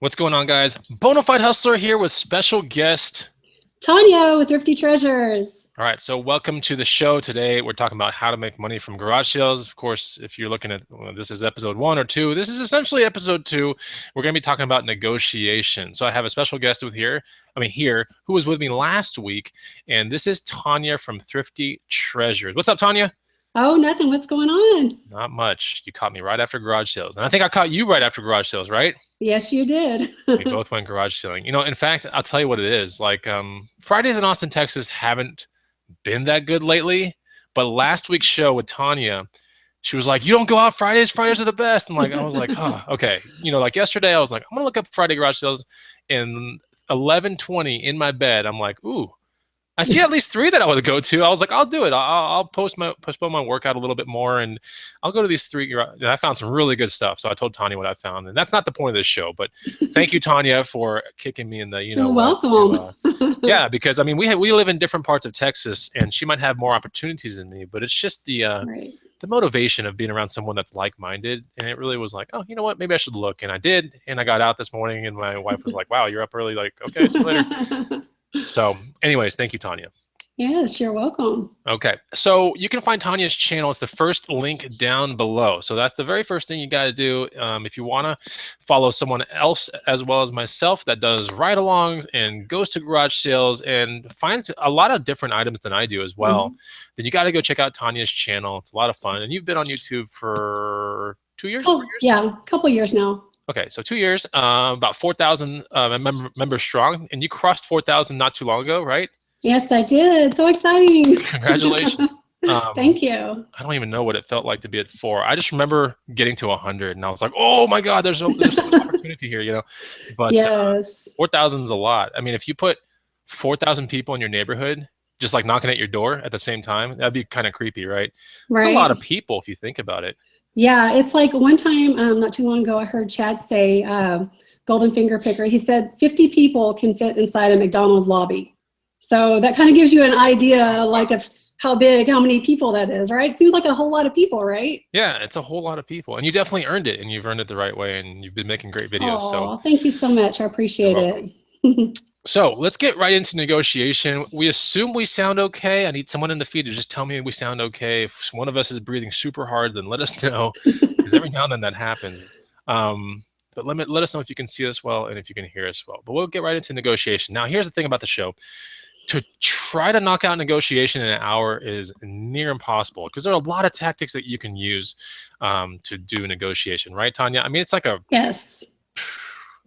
What's going on, guys? Bonafide Hustler here with special guest. Tanya with Thrifty Treasures. All right, so welcome to the show. Today, we're talking about how to make money from garage sales. Of course, if you're looking at this is episode 1 or 2, this is essentially episode 2. We're going to be talking about negotiation. So I have a special guest here, who was with me last week, and this is Tanya from Thrifty Treasures. What's up, Tanya? Oh, nothing. What's going on? Not much. You caught me right after garage sales, and I think I caught you right after garage sales, right? Yes, you did. We both went garage selling. In fact, I'll tell you what it is. Like, Fridays in Austin, Texas haven't been that good lately. But last week's show with Tanya, she was like, "You don't go out Fridays. Fridays are the best." And I was like, "Oh, okay." Like yesterday, I was like, "I'm gonna look up Friday garage sales." And 11:20 in my bed, I'm like, "Ooh, I see at least 3 that I would go to." I was like, "I'll do it. I'll postpone my workout a little bit more, and I'll go to these 3." And I found some really good stuff. So I told Tanya what I found, and that's not the point of this show. But thank you, Tanya, for kicking me in the You're what welcome. yeah, because I mean we live in different parts of Texas, and she might have more opportunities than me, but it's just Right. the motivation of being around someone that's like-minded, and it really was like, oh, you know what, maybe I should look, and I did, and I got out this morning, and my wife was like, "Wow, you're up early." Like, okay, see you later. So, anyways, thank you, Tanya. Yes, you're welcome. Okay, so you can find Tanya's channel. It's the first link down below. So that's the very first thing you got to do if you want to follow someone else as well as myself that does ride-alongs and goes to garage sales and finds a lot of different items than I do as well. Then you got to go check out Tanya's channel. It's a lot of fun. And you've been on YouTube for 2 years, 3 Oh, years? yeah, a couple years now. Okay, so 2 years, about 4,000 members strong, and you crossed 4,000 not too long ago, right? Yes, I did. So exciting. Congratulations. Thank you. I don't even know what it felt like to be at 4. I just remember getting to 100, and I was like, "Oh my God, there's so much opportunity here," But Yes. 4,000 is a lot. I mean, if you put 4,000 people in your neighborhood just like knocking at your door at the same time, that'd be kind of creepy, right? It's a lot of Right. people if you think about it. Yeah, it's like one time, not too long ago, I heard Chad say, Golden Finger Picker, he said 50 people can fit inside a McDonald's lobby. So that kind of gives you an idea, like, of how many people that is, right? It seems like a whole lot of people, right? Yeah, it's a whole lot of people, and you definitely earned it, and you've earned it the right way, and you've been making great videos. So Oh, thank you so much. I you're appreciate welcome. it. So let's get right into negotiation. We assume we sound okay. I need someone in the feed to just tell me we sound okay. If one of us is breathing super hard, then let us know, because every now and then that happens. But let us know if you can see us well and if you can hear us well. But we'll get right into negotiation. Now, here's the thing about the show. To try to knock out negotiation in an hour is near impossible, because there are a lot of tactics that you can use to do negotiation, right, Tanya? I mean, it's like Yes.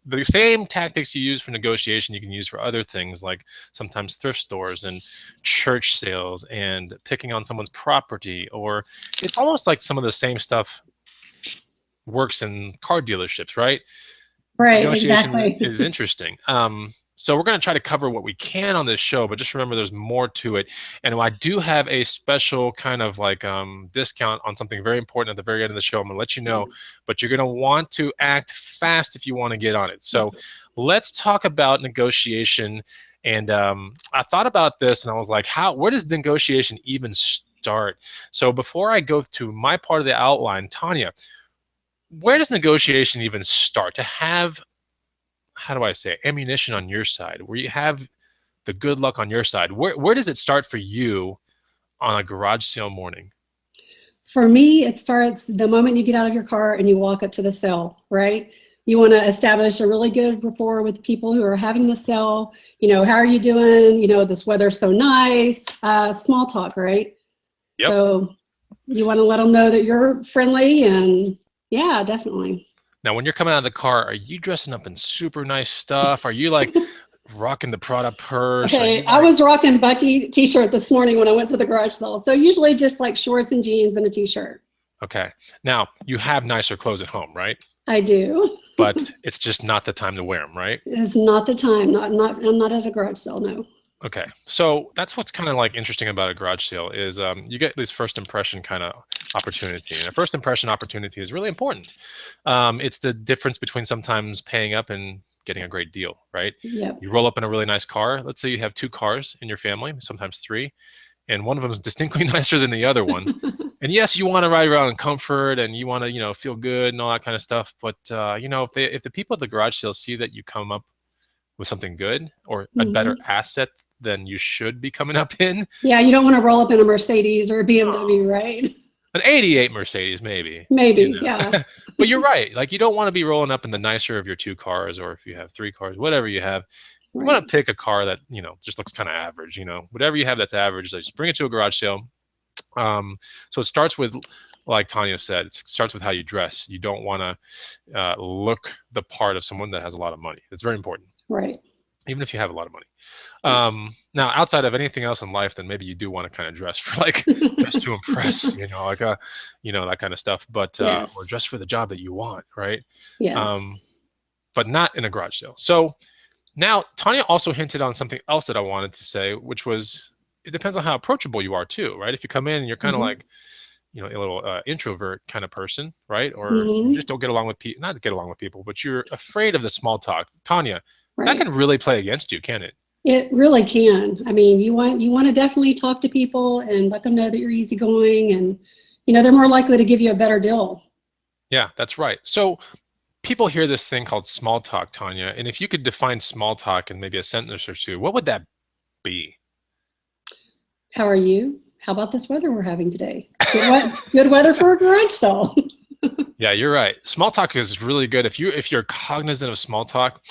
the same tactics you use for negotiation you can use for other things, like sometimes thrift stores and church sales and picking on someone's property, or it's almost like some of the same stuff works in car dealerships, right? Right, Negotiation exactly. is interesting. So we're going to try to cover what we can on this show, but just remember there's more to it. And I do have a special kind of like discount on something very important at the very end of the show. I'm going to let you know, but you're going to want to act fast if you want to get on it. So let's talk about negotiation. And I thought about this, and I was like, where does negotiation even start? So before I go to my part of the outline, Tanya, where does negotiation even start? To have, how do I say it, ammunition on your side, where you have the good luck on your side. Where does it start for you on a garage sale morning? For me, it starts the moment you get out of your car and you walk up to the sale, right? You want to establish a really good rapport with people who are having the sale. How are you doing? This weather's so nice. Small talk, right? Yep. So you want to let them know that you're friendly, and yeah, definitely. Now, when you're coming out of the car, are you dressing up in super nice stuff? Are you like rocking the Prada purse? Okay, I was rocking Bucky t-shirt this morning when I went to the garage sale. So usually just like shorts and jeans and a t-shirt. Okay. Now, you have nicer clothes at home, right? I do. But it's just not the time to wear them, right? It is not the time. I'm not at a garage sale, no. Okay, so that's what's kind of like interesting about a garage sale is you get this first impression kind of opportunity, and a first impression opportunity is really important. It's the difference between sometimes paying up and getting a great deal, right? Yep. You roll up in a really nice car. Let's say you have 2 cars in your family, sometimes 3, and one of them is distinctly nicer than the other one. And yes, you want to ride around in comfort and you want to, feel good and all that kind of stuff. But if the people at the garage sale see that you come up with something good or a better asset than you should be coming up in. Yeah, you don't want to roll up in a Mercedes or a BMW, right? An 88 Mercedes, maybe. Maybe, yeah. But you're right. Like, you don't want to be rolling up in the nicer of your 2 cars, or if you have 3 cars, whatever you have. You want to pick a car that, just looks kind of average, whatever you have that's average, just bring it to a garage sale. So it starts with, like Tanya said, it starts with how you dress. You don't want to look the part of someone that has a lot of money. It's very important. Right. Even if you have a lot of money. Now, outside of anything else in life, then maybe you do want to kind of dress for just to impress, that kind of stuff. But or dress for the job that you want, right? Yes. But not in a garage sale. So now Tanya also hinted on something else that I wanted to say, which was it depends on how approachable you are too, right? If you come in and you're kind of like, a little introvert kind of person, right? Or you just don't get along with people, not get along with people, but you're afraid of the small talk. Tanya, that can really play against you, can it? It really can. I mean, you want to definitely talk to people and let them know that you're easygoing, and they're more likely to give you a better deal. Yeah, that's right. So people hear this thing called small talk, Tanya, and if you could define small talk in maybe a sentence or two, what would that be? How are you? How about this weather we're having today? Good weather for a garage sale. Yeah, you're right. Small talk is really good. If you're cognizant of small talk,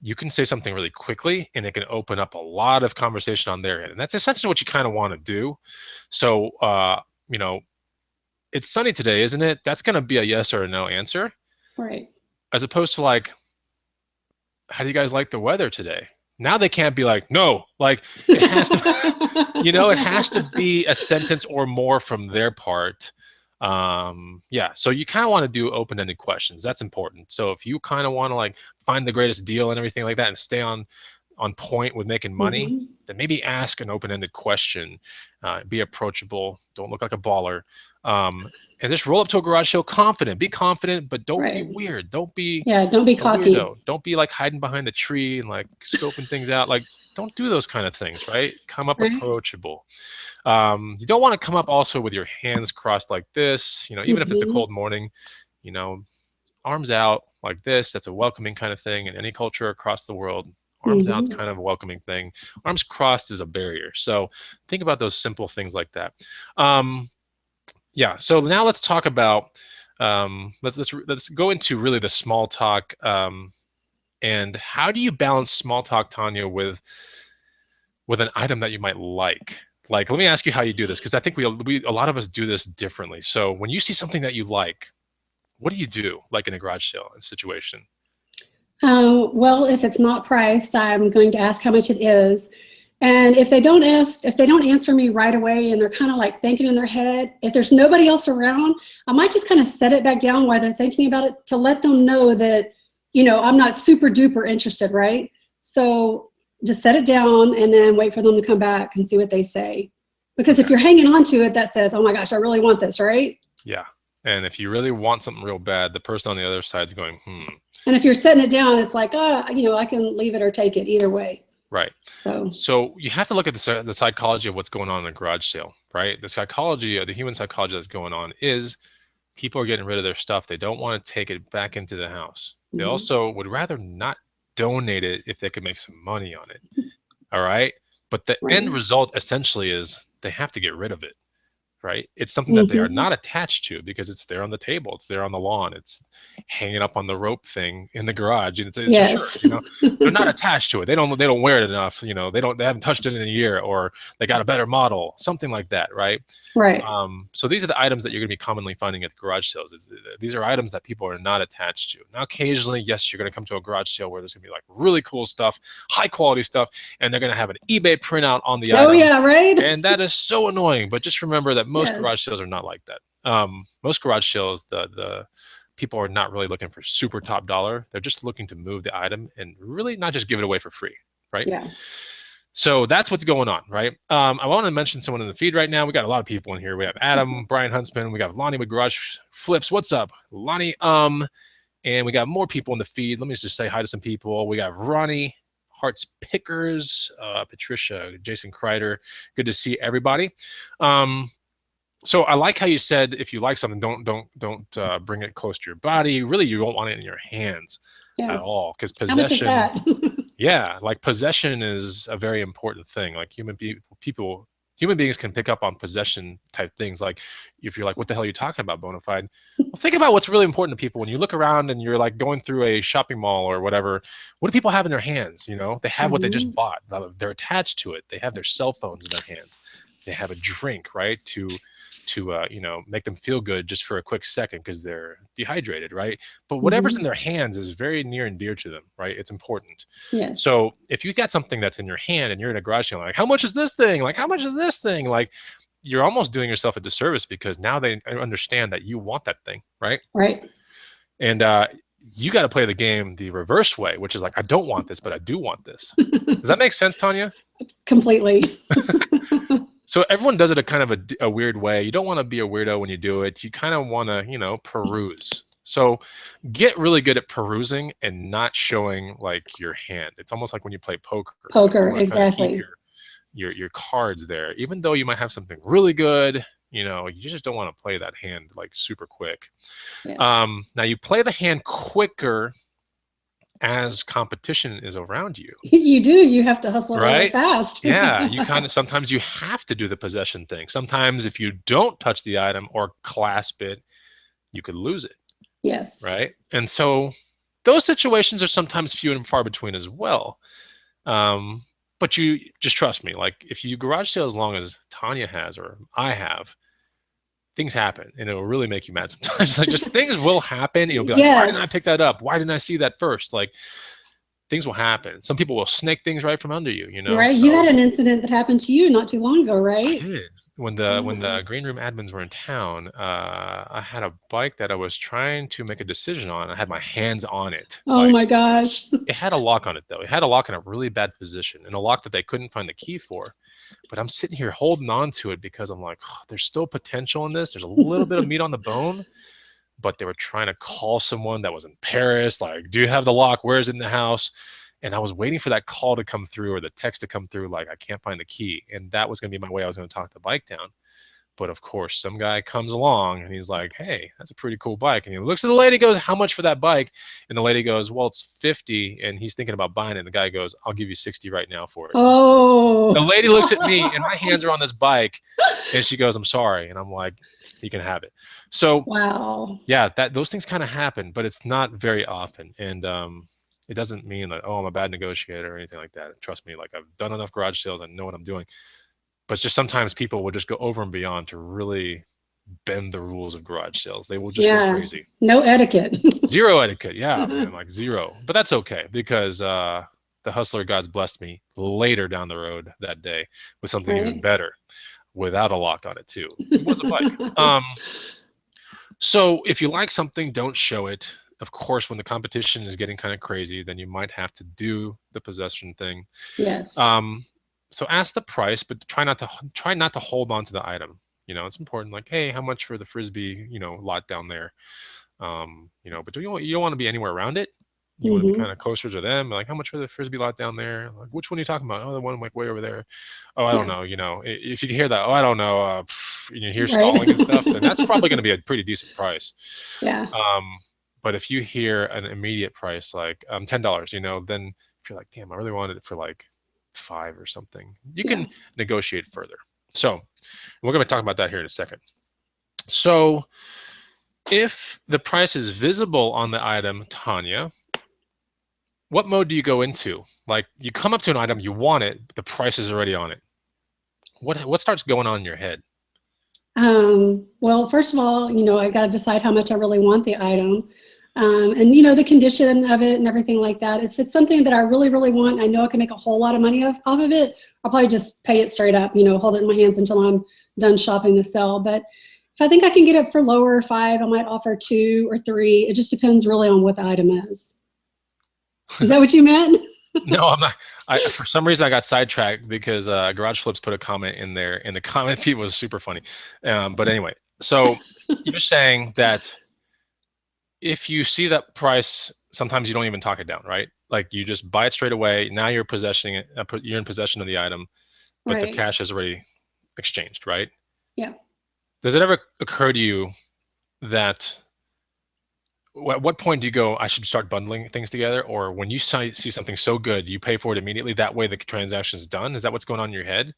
you can say something really quickly and it can open up a lot of conversation on their end. And that's essentially what you kind of want to do. So, it's sunny today, isn't it? That's going to be a yes or a no answer. Right. As opposed to like, how do you guys like the weather today? Now they can't be like, no, like it has to, it has to be a sentence or more from their part. So you kind of want to do open-ended questions. That's important. So if you kind of want to like find the greatest deal and everything like that and stay on point with making money, then maybe ask an open-ended question, be approachable, don't look like a baller, and just roll up to a garage sale confident. Be confident, but don't be weird. Don't be cocky. Weirdo. Don't be like hiding behind the tree and like scoping things out. Like, don't do those kind of things, right? Come up approachable. You don't want to come up also with your hands crossed like this, even if it's a cold morning, arms out like this. That's a welcoming kind of thing in any culture across the world. Arms out is kind of a welcoming thing. Arms crossed is a barrier. So think about those simple things like that. So now let's talk about, let's go into really the small talk. And how do you balance small talk, Tanya, with an item that you might like? Like, let me ask you how you do this, because I think we a lot of us do this differently. So when you see something that you like, what do you do, like in a garage sale situation? Well, if it's not priced, I'm going to ask how much it is. And if they don't answer me right away and they're kind of like thinking in their head, if there's nobody else around, I might just kind of set it back down while they're thinking about it to let them know that, I'm not super duper interested, right? So just set it down and then wait for them to come back and see what they say. Because if you're hanging on to it, that says, oh my gosh, I really want this, right? Yeah. And if you really want something real bad, the person on the other side's going, And if you're setting it down, it's like, I can leave it or take it either way. Right. So you have to look at the psychology of what's going on in a garage sale, right? The psychology, or the human psychology that's going on is people are getting rid of their stuff. They don't want to take it back into the house. They also would rather not donate it if they could make some money on it. All right. But the end result essentially is they have to get rid of it. Right? It's something that they are not attached to because it's there on the table, it's there on the lawn, it's hanging up on the rope thing in the garage. It's a shirt, they're not attached to it. They don't wear it enough. They haven't touched it in a year, or they got a better model, something like that. Right. Right. So these are the items that you're going to be commonly finding at the garage sales. These are items that people are not attached to. Now, occasionally, yes, you're going to come to a garage sale where there's going to be like really cool stuff, high quality stuff, and they're going to have an eBay printout on the item. Oh yeah, right. And that is so annoying. But just remember that most garage sales are not like that. Most garage sales, the people are not really looking for super top dollar. They're just looking to move the item and really not just give it away for free, right? Yeah. So that's what's going on, right? I want to mention someone in the feed right now. We got a lot of people in here. We have Adam, Brian Huntsman. We got Lonnie with Garage Flips. What's up, Lonnie? And we got more people in the feed. Let me just say hi to some people. We got Ronnie parts pickers, Patricia, Jason Kreider. Good to see everybody. So I like how you said if you like something, don't bring it close to your body. Really, you don't want it in your hands Yeah. at all, because How much is possession. that? Yeah, like possession is a very important thing. Like human beings can pick up on possession type things. Like if you're like, what the hell are you talking about, bona fide? Well, think about what's really important to people when you look around and you're like going through a shopping mall or whatever. What do people have in their hands? You know, they have what they just bought. They're attached to it. They have their cell phones in their hands. They have a drink, right? To make them feel good just for a quick second because they're dehydrated, right? But whatever's in their hands is very near and dear to them, right? It's important. Yes. So if you got something that's in your hand and you're in a garage sale, like, how much is this thing? Like, how much is this thing? Like, you're almost doing yourself a disservice because now they understand that you want that thing, right? Right. And you got to play the game the reverse way, which is like, I don't want this, but I do want this. Does that make sense, Tanya? Completely. So everyone does it a kind of a weird way. You don't want to be a weirdo when you do it. You kind of want to, peruse. So get really good at perusing and not showing like your hand. It's almost like when you play poker. Poker, You want to kind of keep exactly. your cards there. Even though you might have something really good, you just don't want to play that hand like super quick. Yes. Now you play the hand quicker as competition is around you. You do. You have to hustle really Right? fast. Yeah, sometimes you have to do the possession thing. Sometimes if you don't touch the item or clasp it, you could lose it. Yes. Right? And so those situations are sometimes few and far between as well. But you just trust me. Like if you garage sale as long as Tanya has or I have, things happen and it'll really make you mad sometimes. Like just things will happen. You'll be like, why didn't I pick that up? Why didn't I see that first? Like things will happen. Some people will snake things right from under you, Right. So, you had an incident that happened to you not too long ago, right? I did. When the green room admins were in town, I had a bike that I was trying to make a decision on. I had my hands on it. Oh my gosh. It had a lock on it though. It had a lock in a really bad position and a lock that they couldn't find the key for. But I'm sitting here holding on to it because I'm like, oh, there's still potential in this. There's a little bit of meat on the bone. But they were trying to call someone that was in Paris. Like, do you have the lock? Where is it in the house? And I was waiting for that call to come through or the text to come through. Like, I can't find the key. And that was going to be my way I was going to talk the bike down. But of course, some guy comes along and he's like, hey, that's a pretty cool bike. And he looks at the lady, goes, how much for that bike? And the lady goes, well, it's 50. And he's thinking about buying it. And the guy goes, I'll give you 60 right now for it. Oh. The lady looks at me and my hands are on this bike. And she goes, I'm sorry. And I'm like, you can have it. So, wow. Yeah, those things kind of happen, but it's not very often. And it doesn't mean that, oh, I'm a bad negotiator or anything like that. Trust me, like I've done enough garage sales. I know what I'm doing. But it's just sometimes people will just go over and beyond to really bend the rules of garage sales. They will just go crazy. No etiquette. Zero etiquette. Yeah, man, like zero. But that's okay because the hustler gods blessed me later down the road that day with something even better without a lock on it too. It was a bike. So if you like something, don't show it. Of course, when the competition is getting kind of crazy, then you might have to do the possession thing. Yes. So ask the price, but try not to hold on to the item. It's important. Like, hey, how much for the Frisbee, lot down there? But you don't want to be anywhere around it. You want to be kind of closer to them. Like, how much for the Frisbee lot down there? Like, which one are you talking about? Oh, the one like way over there. Oh, I don't know. If you can hear that, oh, I don't know. You hear stalling and stuff, then that's probably going to be a pretty decent price. Yeah. But if you hear an immediate price like $10, then if you're like, damn, I really wanted it for like $5 or something, you can negotiate further. So we're going to talk about that here in a second. So if the price is visible on the item, Tanya, what mode do you go into? Like you come up to an item, you want it, the price is already on it. What starts going on in your head? Well, first of all, I got to decide how much I really want the item. And the condition of it and everything like that. If it's something that I really, really want, I know I can make a whole lot of money off of it, I'll probably just pay it straight up, hold it in my hands until I'm done shopping the sale. But if I think I can get it for lower 5, I might offer 2 or 3. It just depends really on what the item is. Is that what you meant? No, I'm not. For some reason, I got sidetracked because Garage Flips put a comment in there, and the comment feed was super funny. But anyway, so you're saying that if you see that price sometimes you don't even talk it down, right? Like you just buy it straight away. Now you're possessing it. You're in possession of the item, but the Right. cash is already exchanged, right? Yeah. Does it ever occur to you that at what point do you go, I should start bundling things together? Or when you see something so good, you pay for it immediately. That way the transaction is done. Is that what's going on in your head?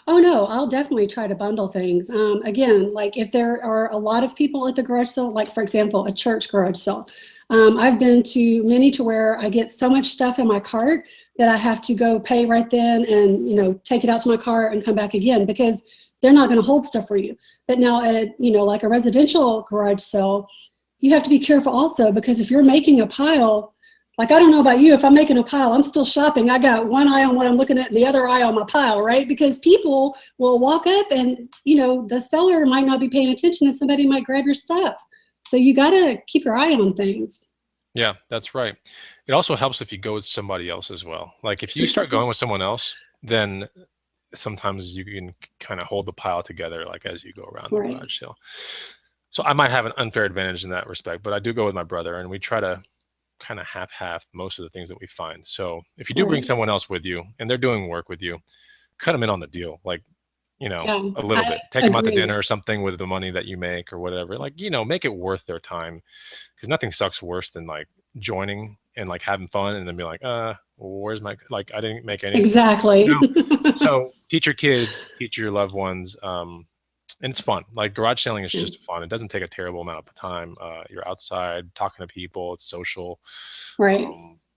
Oh no, I'll definitely try to bundle things. Again, like if there are a lot of people at the garage sale, like for example, a church garage sale. I've been to many to where I get so much stuff in my cart that I have to go pay right then and take it out to my cart and come back again because they're not going to hold stuff for you. But now at a like a residential garage sale, you have to be careful also because if you're making a pile, like I don't know about you, if I'm making a pile, I'm still shopping. I got one eye on what I'm looking at, the other eye on my pile, right? Because people will walk up and the seller might not be paying attention and somebody might grab your stuff. So you got to keep your eye on things. Yeah, that's right. It also helps if you go with somebody else as well. Like if you start going with someone else, then sometimes you can kind of hold the pile together like as you go around the Right. garage sale. So I might have an unfair advantage in that respect, but I do go with my brother and we try to kind of half most of the things that we find. So if you do bring Right. someone else with you and they're doing work with you, cut them in on the deal. Like, Yeah, a little I bit. Take them out to agree. dinner or something with the money that you make or whatever. Like, make it worth their time because nothing sucks worse than like joining and like having fun and then be like, where's my, like, I didn't make anything. Exactly. So teach your kids, teach your loved ones. And it's fun. Like garage selling is Yeah. just fun. It doesn't take a terrible amount of time. You're outside talking to people. It's social. Right.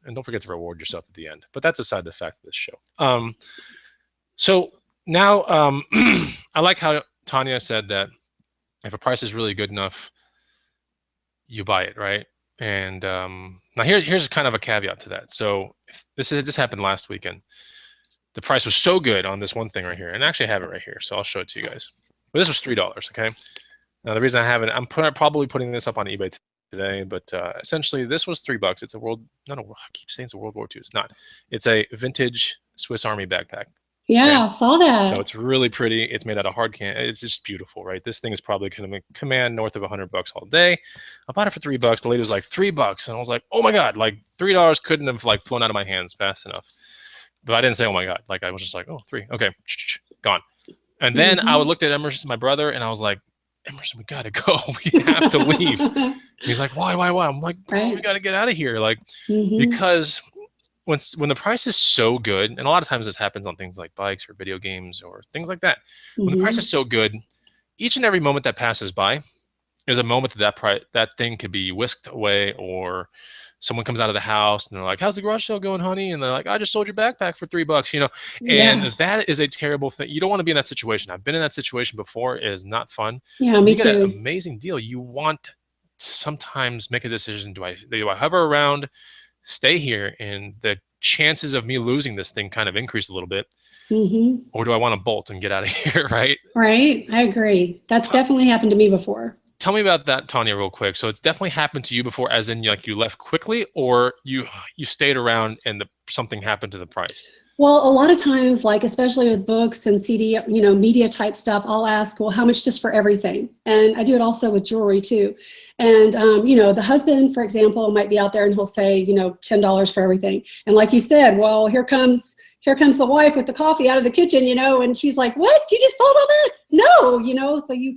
And don't forget to reward yourself at the end. But that's aside the fact of this show. So now I like how Tanya said that if a price is really good enough, you buy it, right? And now here's kind of a caveat to that. So if this happened last weekend. The price was so good on this one thing right here, and actually I have it right here, so I'll show it to you guys. But this was $3, okay? Now the reason I have it, I'm probably putting this up on eBay today, but essentially this was $3. It's a I keep saying it's a World War II. It's not. It's a vintage Swiss Army backpack. Okay, Yeah, I saw so that. it's really pretty. It's made out of hard can. It's just beautiful, right? This thing is probably going to command north of $100 all day. I bought it for $3. The lady was like $3, and I was like, oh my god, like $3 couldn't have like flown out of my hands fast enough. But I didn't say, oh my god. Like I was just like, oh, three, okay, gone. And then I Hmm. looked at Emerson, my brother, and I was like, Emerson, we gotta go. We have to leave. He's like, why? I'm like, bro, we Right. gotta get out of here. Like, Hmm. because when the price is so good, and a lot of times this happens on things like bikes or video games or things like that. When the price is Hmm. so good, each and every moment that passes by is a moment that thing could be whisked away, or someone comes out of the house and they're like, how's the garage sale going, honey? And they're like, I just sold your backpack for $3, and Yeah. that is a terrible thing. You don't want to be in that situation. I've been in that situation before. It is not fun. Yeah, When me you get an too. amazing deal, you want to sometimes make a decision. Do I hover around, stay here, and the chances of me losing this thing kind of increase a little bit, Hmm. or do I want to bolt and get out of here, right? Right. I agree. That's T- definitely happened to me before. Tell me about that, Tanya, real quick. So it's definitely happened to you before, as in like you left quickly, or you stayed around and something happened to the price. Well, a lot of times, like especially with books and CD, media type stuff, I'll ask, well, how much just for everything? And I do it also with jewelry too. And the husband, for example, might be out there and he'll say, $10 for everything. And like you said, well, here comes the wife with the coffee out of the kitchen, and she's like, what? You just sold all that? No, so you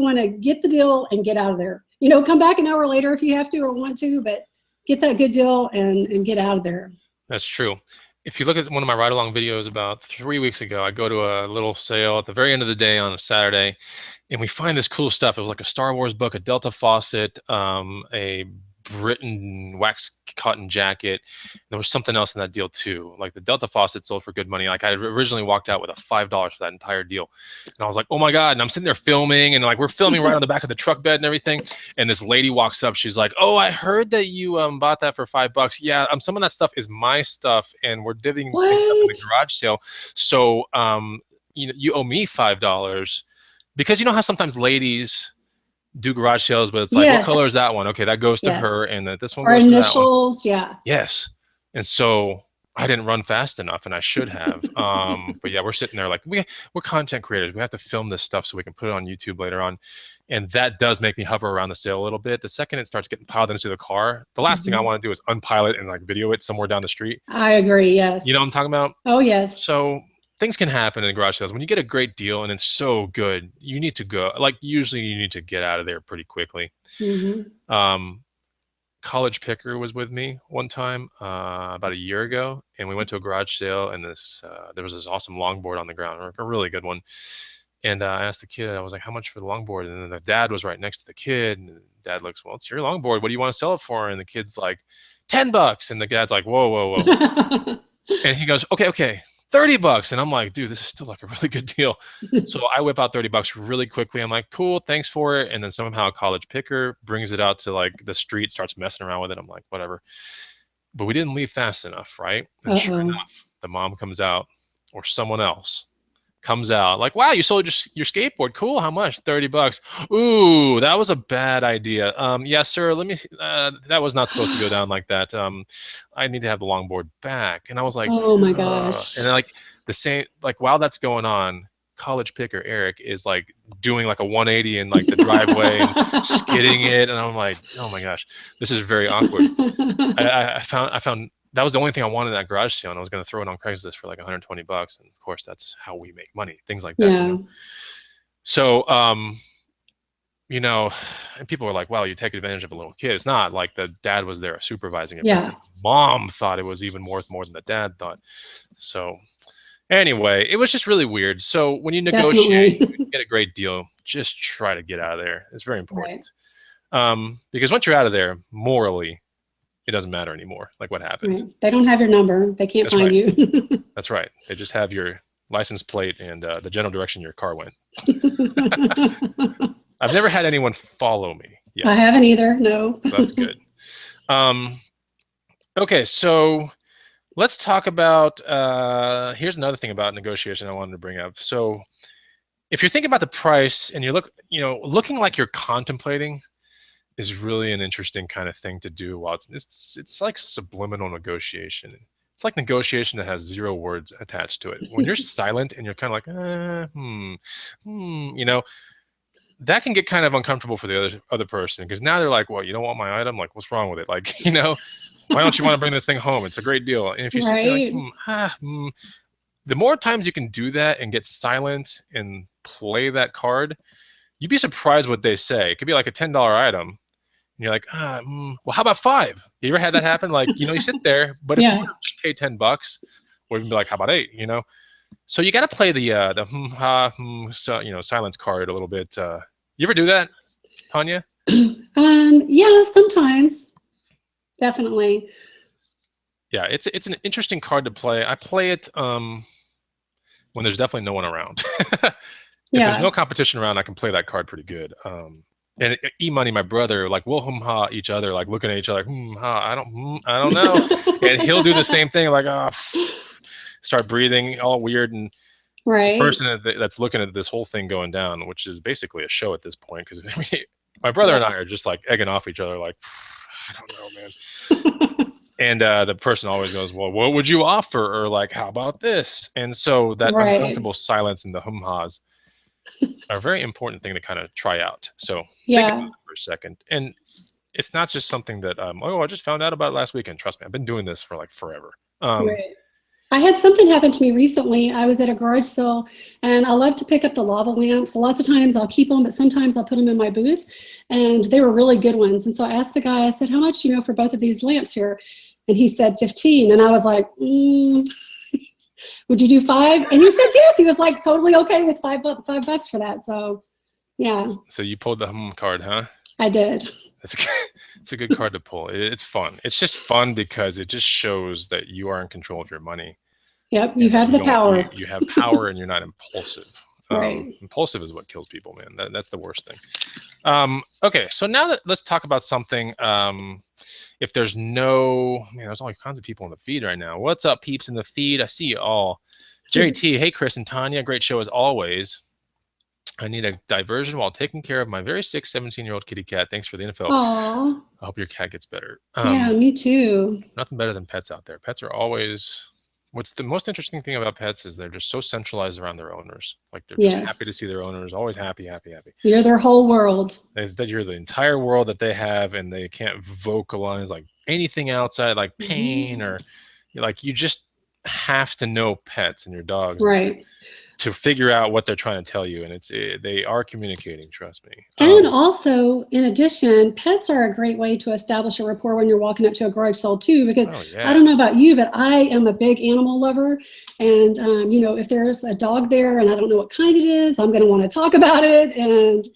want to get the deal and get out of there. Come back an hour later if you have to or want to, but get that good deal and get out of there. That's true. If you look at one of my ride along videos about 3 weeks ago, I go to a little sale at the very end of the day on a Saturday, and we find this cool stuff. It was like a Star Wars book, a Delta faucet, a Britain wax cotton jacket. There was something else in that deal too. Like the Delta faucet sold for good money. Like I originally walked out with a $5 for that entire deal, and I was like, "Oh my god!" And I'm sitting there filming, and like we're filming right on the back of the truck bed and everything. And this lady walks up. She's like, "Oh, I heard that you bought that for $5." Yeah, some of that stuff is my stuff, and we're divvying things up in the What? garage sale. So you owe me $5 because you know how sometimes ladies do garage sales, but it's like, what color is Yes. that one? Okay, that goes to her, Yes. and this one Or goes to that one. initials. Yeah. Yes. And so I didn't run fast enough, and I should have. But yeah, we're sitting there like we're content creators. We have to film this stuff so we can put it on YouTube later on. And that does make me hover around the sale a little bit. The second it starts getting piled into the car, the last thing I want to do is unpile it and like video it somewhere down the street. I agree. You know what I'm Yes. talking about? Oh, yes. So things can happen in garage sales. When you get a great deal and it's so good, you need to go. Like usually you need to get out of there pretty quickly. Um, College Picker was with me one time about a year ago, and we went to a garage sale, and there was this awesome longboard on the ground, a really good one. And I asked the kid, I was like, how much for the longboard? And then the dad was right next to the kid, and the dad looks, well, it's your longboard. What do you want to sell it for? And the kid's like, $10. And the dad's like, whoa, whoa, whoa. And he goes, okay, $30. And I'm like, dude, this is still like a really good deal. So I whip out $30 really quickly. I'm like, cool, thanks for it. And then somehow a College Picker brings it out to like the street, starts messing around with it. I'm like, whatever. But we didn't leave fast enough, right? And sure enough, the mom comes out, or someone else comes out, like, wow, you sold your skateboard. Cool. How much? $30. Ooh, that was a bad idea. Yeah, sir, let me that was not supposed to go down like that. I need to have the longboard back. And I was like, oh my gosh. and then, like the same, like while that's going on, College Picker Eric is like doing like a 180 in like the driveway and skidding it. And I'm like, oh my gosh, this is very awkward. I found that was the only thing I wanted in that garage sale, and I was going to throw it on Craigslist for like $120. And of course, that's how we make money, things like that. Yeah. You know? So, you know, and people were like, wow, you take advantage of a little kid. It's not like the dad was there supervising it. Yeah. But the mom thought it was even worth more than the dad thought. So anyway, it was just really weird. So when you negotiate, you get a great deal, just try to get out of there. It's very important. Right. Because once you're out of there, morally, it doesn't matter anymore. Like what happens? Right. They don't have your number. They can't find you. That's right. They just have your license plate and the general direction your car went. I've never had anyone follow me yet. I haven't either. No. So that's good. Okay, so let's talk about, here's another thing about negotiation I wanted to bring up. So if you're thinking about the price and looking like you're contemplating is really an interesting kind of thing to do while it's like subliminal negotiation. It's like negotiation that has 0 words attached to it. When you're silent and you're kind of like, that can get kind of uncomfortable for the other person, because now they're like, well, you don't want my item? Like, what's wrong with it? Like, why don't you want to bring this thing home? It's a great deal. And if you sit there like, the more times you can do that and get silent and play that card, you'd be surprised what they say. It could be like a $10 item. And you're like, well, how about 5? You ever had that happen? Like, you sit there, but if you just pay $10, or even be like, how about 8? So you got to play the silence card a little bit. You ever do that, Tanya? Yeah, sometimes. Definitely. Yeah, it's an interesting card to play. I play it when there's definitely no one around. If there's no competition around, I can play that card pretty good. And E-Money, my brother, like we'll ha each other, like looking at each other, like ha, I don't know, and he'll do the same thing, like start breathing all weird, and the person that's looking at this whole thing going down, which is basically a show at this point, because my brother and I are just like egging off each other, like I don't know, man. And the person always goes, well, what would you offer? Or like, how about this? And so that uncomfortable silence and the hum-has are a very important thing to kind of try out. So think about it for a second. And it's not just something that, I just found out about it last weekend. Trust me, I've been doing this for like forever. I had something happen to me recently. I was at a garage sale, and I love to pick up the lava lamps. Lots of times I'll keep them, but sometimes I'll put them in my booth, and they were really good ones. And so I asked the guy, I said, how much, for both of these lamps here? And he said 15. And I was like, would you do 5? And he said yes. He was like totally okay with $5 for that. So yeah. So you pulled the card, huh? I did. It's a good card to pull. It's fun. It's just fun because it just shows that you are in control of your money. Yep, you have the power. You have power, and you're not impulsive. Right. Impulsive is what kills people, man. That's the worst thing. Okay, so now let's talk about something. If there's there's all kinds of people in the feed right now. What's up, peeps in the feed? I see you all. Jerry T, hey, Chris and Tanya. Great show as always. I need a diversion while taking care of my very sick 17-year-old kitty cat. Thanks for the info. Aww. I hope your cat gets better. Yeah, me too. Nothing better than pets out there. Pets are always What's the most interesting thing about pets is they're just so centralized around their owners. Like they're just happy to Yes. see their owners, always happy, happy, happy. You're their whole world. That you're the entire world that they have, and they can't vocalize like anything outside, like pain or like you just have to know pets and your dogs Right. to figure out what they're trying to tell you, and they are communicating. Trust me. And also, in addition, pets are a great way to establish a rapport when you're walking up to a garage sale too. Because I don't know about you, but I am a big animal lover, and if there's a dog there and I don't know what kind it is, I'm going to want to talk about it and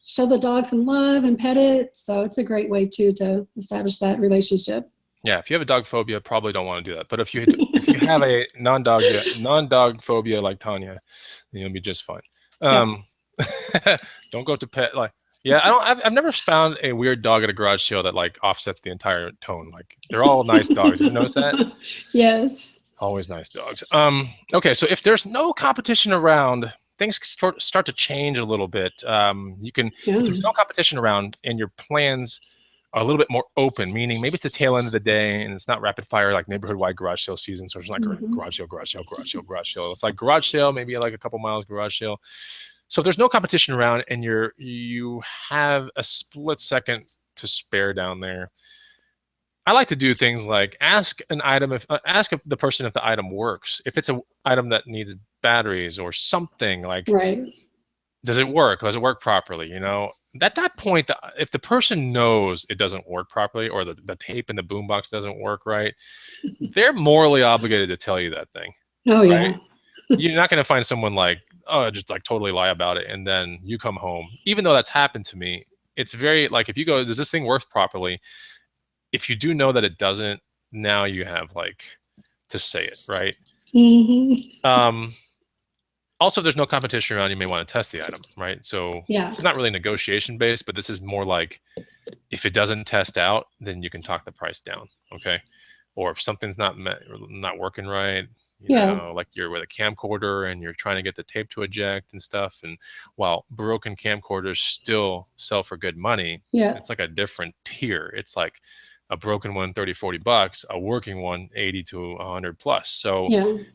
show the dog some love and pet it. So it's a great way too to establish that relationship. Yeah, if you have a dog phobia, probably don't want to do that. But if you have a non-dog phobia like Tanya, then you'll be just fine. Don't go to pet like I've never found a weird dog at a garage sale that like offsets the entire tone. Like they're all nice dogs. You notice that? Yes. Always nice dogs. Okay, so if there's no competition around, things start to change a little bit. If there's no competition around and your plans are a little bit more open, meaning maybe it's the tail end of the day and it's not rapid fire like neighborhood-wide garage sale season. So it's not garage sale, garage sale, garage sale, garage sale. It's like garage sale, maybe like a couple miles garage sale. So if there's no competition around and you have a split second to spare down there, I like to do things like ask the person if the item works. If it's an item that needs batteries or something, like does it work? Does it work properly? At that point, if the person knows it doesn't work properly or the tape in the boombox doesn't work right, they're morally obligated to tell you that thing. Oh, right? Yeah. You're not going to find someone like, oh, just like totally lie about it. And then you come home, even though that's happened to me. It's very like, if you go, does this thing work properly? If you do know that it doesn't, now you have like to say it, right? Also, if there's no competition around, you may want to test the item, right? So it's not really negotiation based, but this is more like if it doesn't test out, then you can talk the price down, okay? Or if something's not working right, like you're with a camcorder and you're trying to get the tape to eject and stuff, and while broken camcorders still sell for good money, it's like a different tier. It's like a broken one, 30, 40 bucks, a working one, 80 to 100 plus. So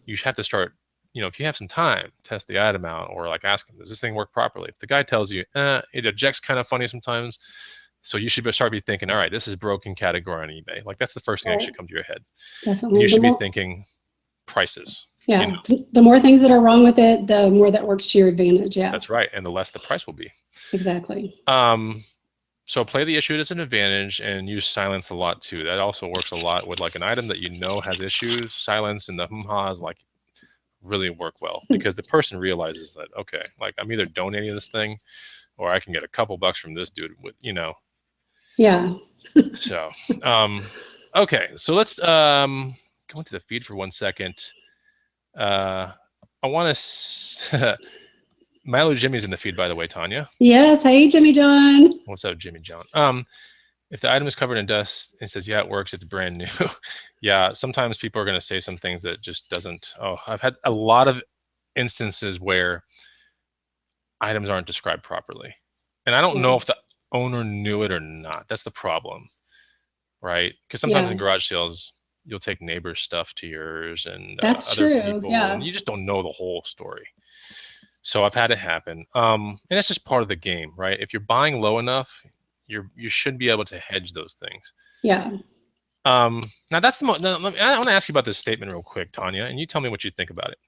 you have to start, if you have some time, test the item out or like ask them, does this thing work properly? If the guy tells you, it ejects kind of funny sometimes, so you should start thinking, all right, this is broken category on eBay. Like that's the first thing that should come to your head. Definitely. You should be thinking prices. Yeah. The more things that are wrong with it, the more that works to your advantage. Yeah. That's right. And the less the price will be. Exactly. So play the issue as an advantage and use silence a lot too. That also works a lot with like an item that has issues. Silence and the hum-ha's like really work well because the person realizes that, okay, like I'm either donating this thing or I can get a couple bucks from this dude with, Yeah. So, okay. So let's go into the feed for 1 second. I want to... Milo Jimmy's in the feed, by the way, Tanya. Yes. Hey, Jimmy John. What's up, Jimmy John? If the item is covered in dust and says, yeah, it works, it's brand new. Yeah, sometimes people are going to say some things that just doesn't. Oh, I've had a lot of instances where items aren't described properly. And I don't know if the owner knew it or not. That's the problem, right? Because sometimes in garage sales, you'll take neighbors' stuff to yours and that's other true. people, Yeah. and you just don't know the whole story. So I've had it happen. And that's just part of the game, right? If you're buying low enough, you should be able to hedge those things. Yeah. Now that's I want to ask you about this statement real quick, Tanya, and you tell me what you think about it.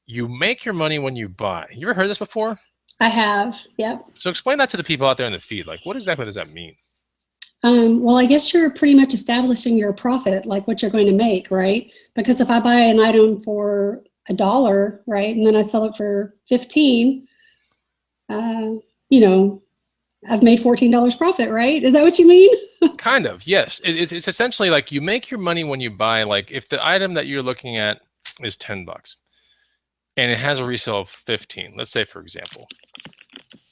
You make your money when you buy. You ever heard this before? I have. Yep. So explain that to the people out there in the feed. Like, what exactly does that mean? Well, I guess you're pretty much establishing your profit, like what you're going to make, right? Because if I buy an item for $1, right, and then I sell it for 15, I've made $14 profit, right? Is that what you mean? Kind of, yes. It's essentially like you make your money when you buy. Like if the item that you're looking at is $10 and it has a resale of 15, let's say, for example.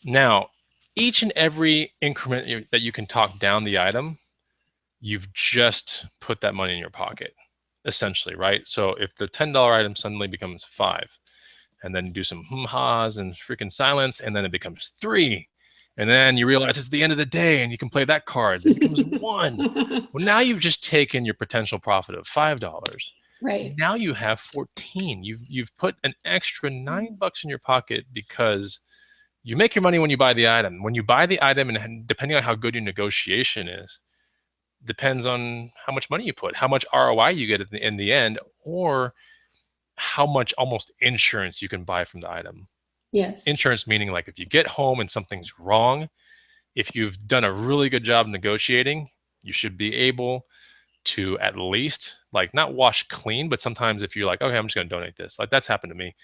Now, each and every increment that you can talk down the item, you've just put that money in your pocket, essentially, right? So if the $10 item suddenly becomes 5, and then do some hum-ha's and freaking silence, and then it becomes 3, and then you realize it's the end of the day and you can play that card, it becomes 1. Well, now you've just taken your potential profit of $5 Right. Now you have 14. You've put an extra $9 in your pocket because you make your money when you buy the item. When you buy the item, and depending on how good your negotiation is, depends on how much money you put, how much ROI you get in the end, or how much almost insurance you can buy from the item. Yes. Insurance meaning like if you get home and something's wrong, if you've done a really good job negotiating, you should be able to at least like not wash clean, but sometimes if you're like, okay, I'm just going to donate this, like that's happened to me.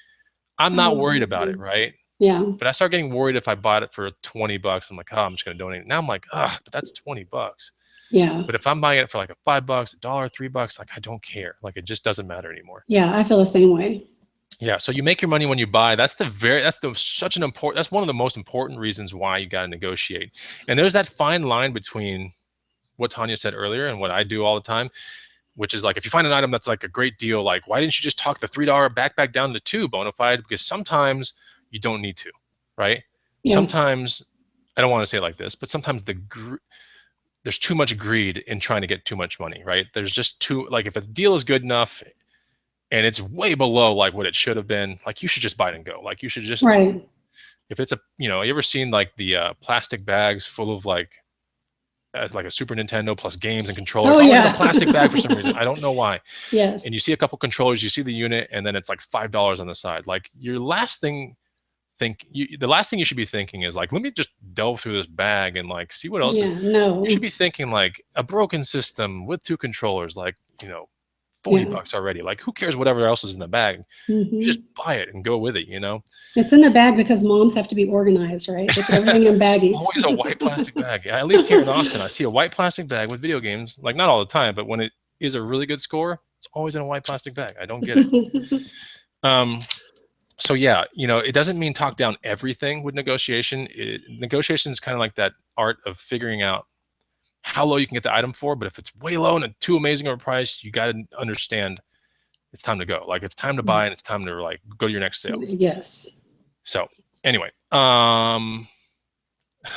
I'm not worried about it, right? Yeah. But I start getting worried if I bought it for $20. I'm like, oh, I'm just going to donate it. Now I'm like, ah, but that's $20. Yeah. But if I'm buying it for like a $5, a dollar, $3, like I don't care. Like it just doesn't matter anymore. Yeah, I feel the same way. Yeah, so you make your money when you buy. That's one of the most important reasons why you got to negotiate. And there's that fine line between what Tanya said earlier and what I do all the time, which is like if you find an item that's like a great deal, like why didn't you just talk the $3 backpack down to $2 bona fide? Because sometimes you don't need to, right? Yeah. Sometimes I don't want to say it like this, but sometimes there's too much greed in trying to get too much money, right? There's just too, like if a deal is good enough and it's way below like what it should have been, like you should just buy it and go. Like you should just, right. If it's a, you ever seen like the plastic bags full of like a Super Nintendo plus games and controllers? It's always in a plastic bag for some reason. I don't know why. Yes. And you see a couple controllers, you see the unit, and then it's like $5 on the side. Like the last thing you should be thinking is like, let me just delve through this bag and like see what else is. No. You should be thinking like a broken system with 2 controllers, like, $40 already. Like who cares whatever else is in the bag? You just buy it and go with it, It's in the bag because moms have to be organized, right? They put everything in baggies. Always a white plastic bag. At least here in Austin, I see a white plastic bag with video games. Like not all the time, but when it is a really good score, it's always in a white plastic bag. I don't get it. So yeah, it doesn't mean talk down everything with negotiation. Negotiation is kind of like that art of figuring out how low you can get the item for. But if it's way low and too amazing of a price, you got to understand it's time to go. Like it's time to buy and it's time to like go to your next sale. Yes. So anyway,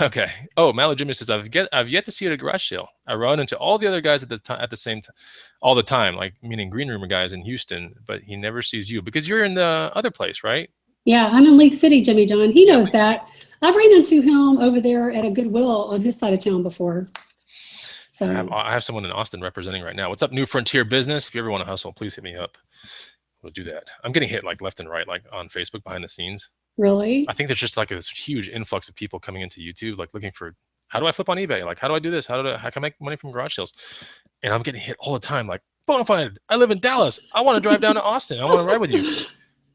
okay. Oh, Mallow Jimmy says I've yet to see you at a garage sale. I run into all the other guys at the same time, all the time, like meaning green room guys in Houston, but he never sees you because you're in the other place, right? Yeah, I'm in Lake City, Jimmy John. He knows that. I've ran into him over there at a Goodwill on his side of town before. So I have someone in Austin representing right now. What's up, New Frontier Business? If you ever want to hustle, please hit me up. We'll do that. I'm getting hit like left and right, like on Facebook behind the scenes. Really? I think there's just like this huge influx of people coming into YouTube, like looking for how do I flip on eBay? Like how do I do this? How can I make money from garage sales? And I'm getting hit all the time. Like bonafide, I live in Dallas. I want to drive down to Austin. I want to ride with you.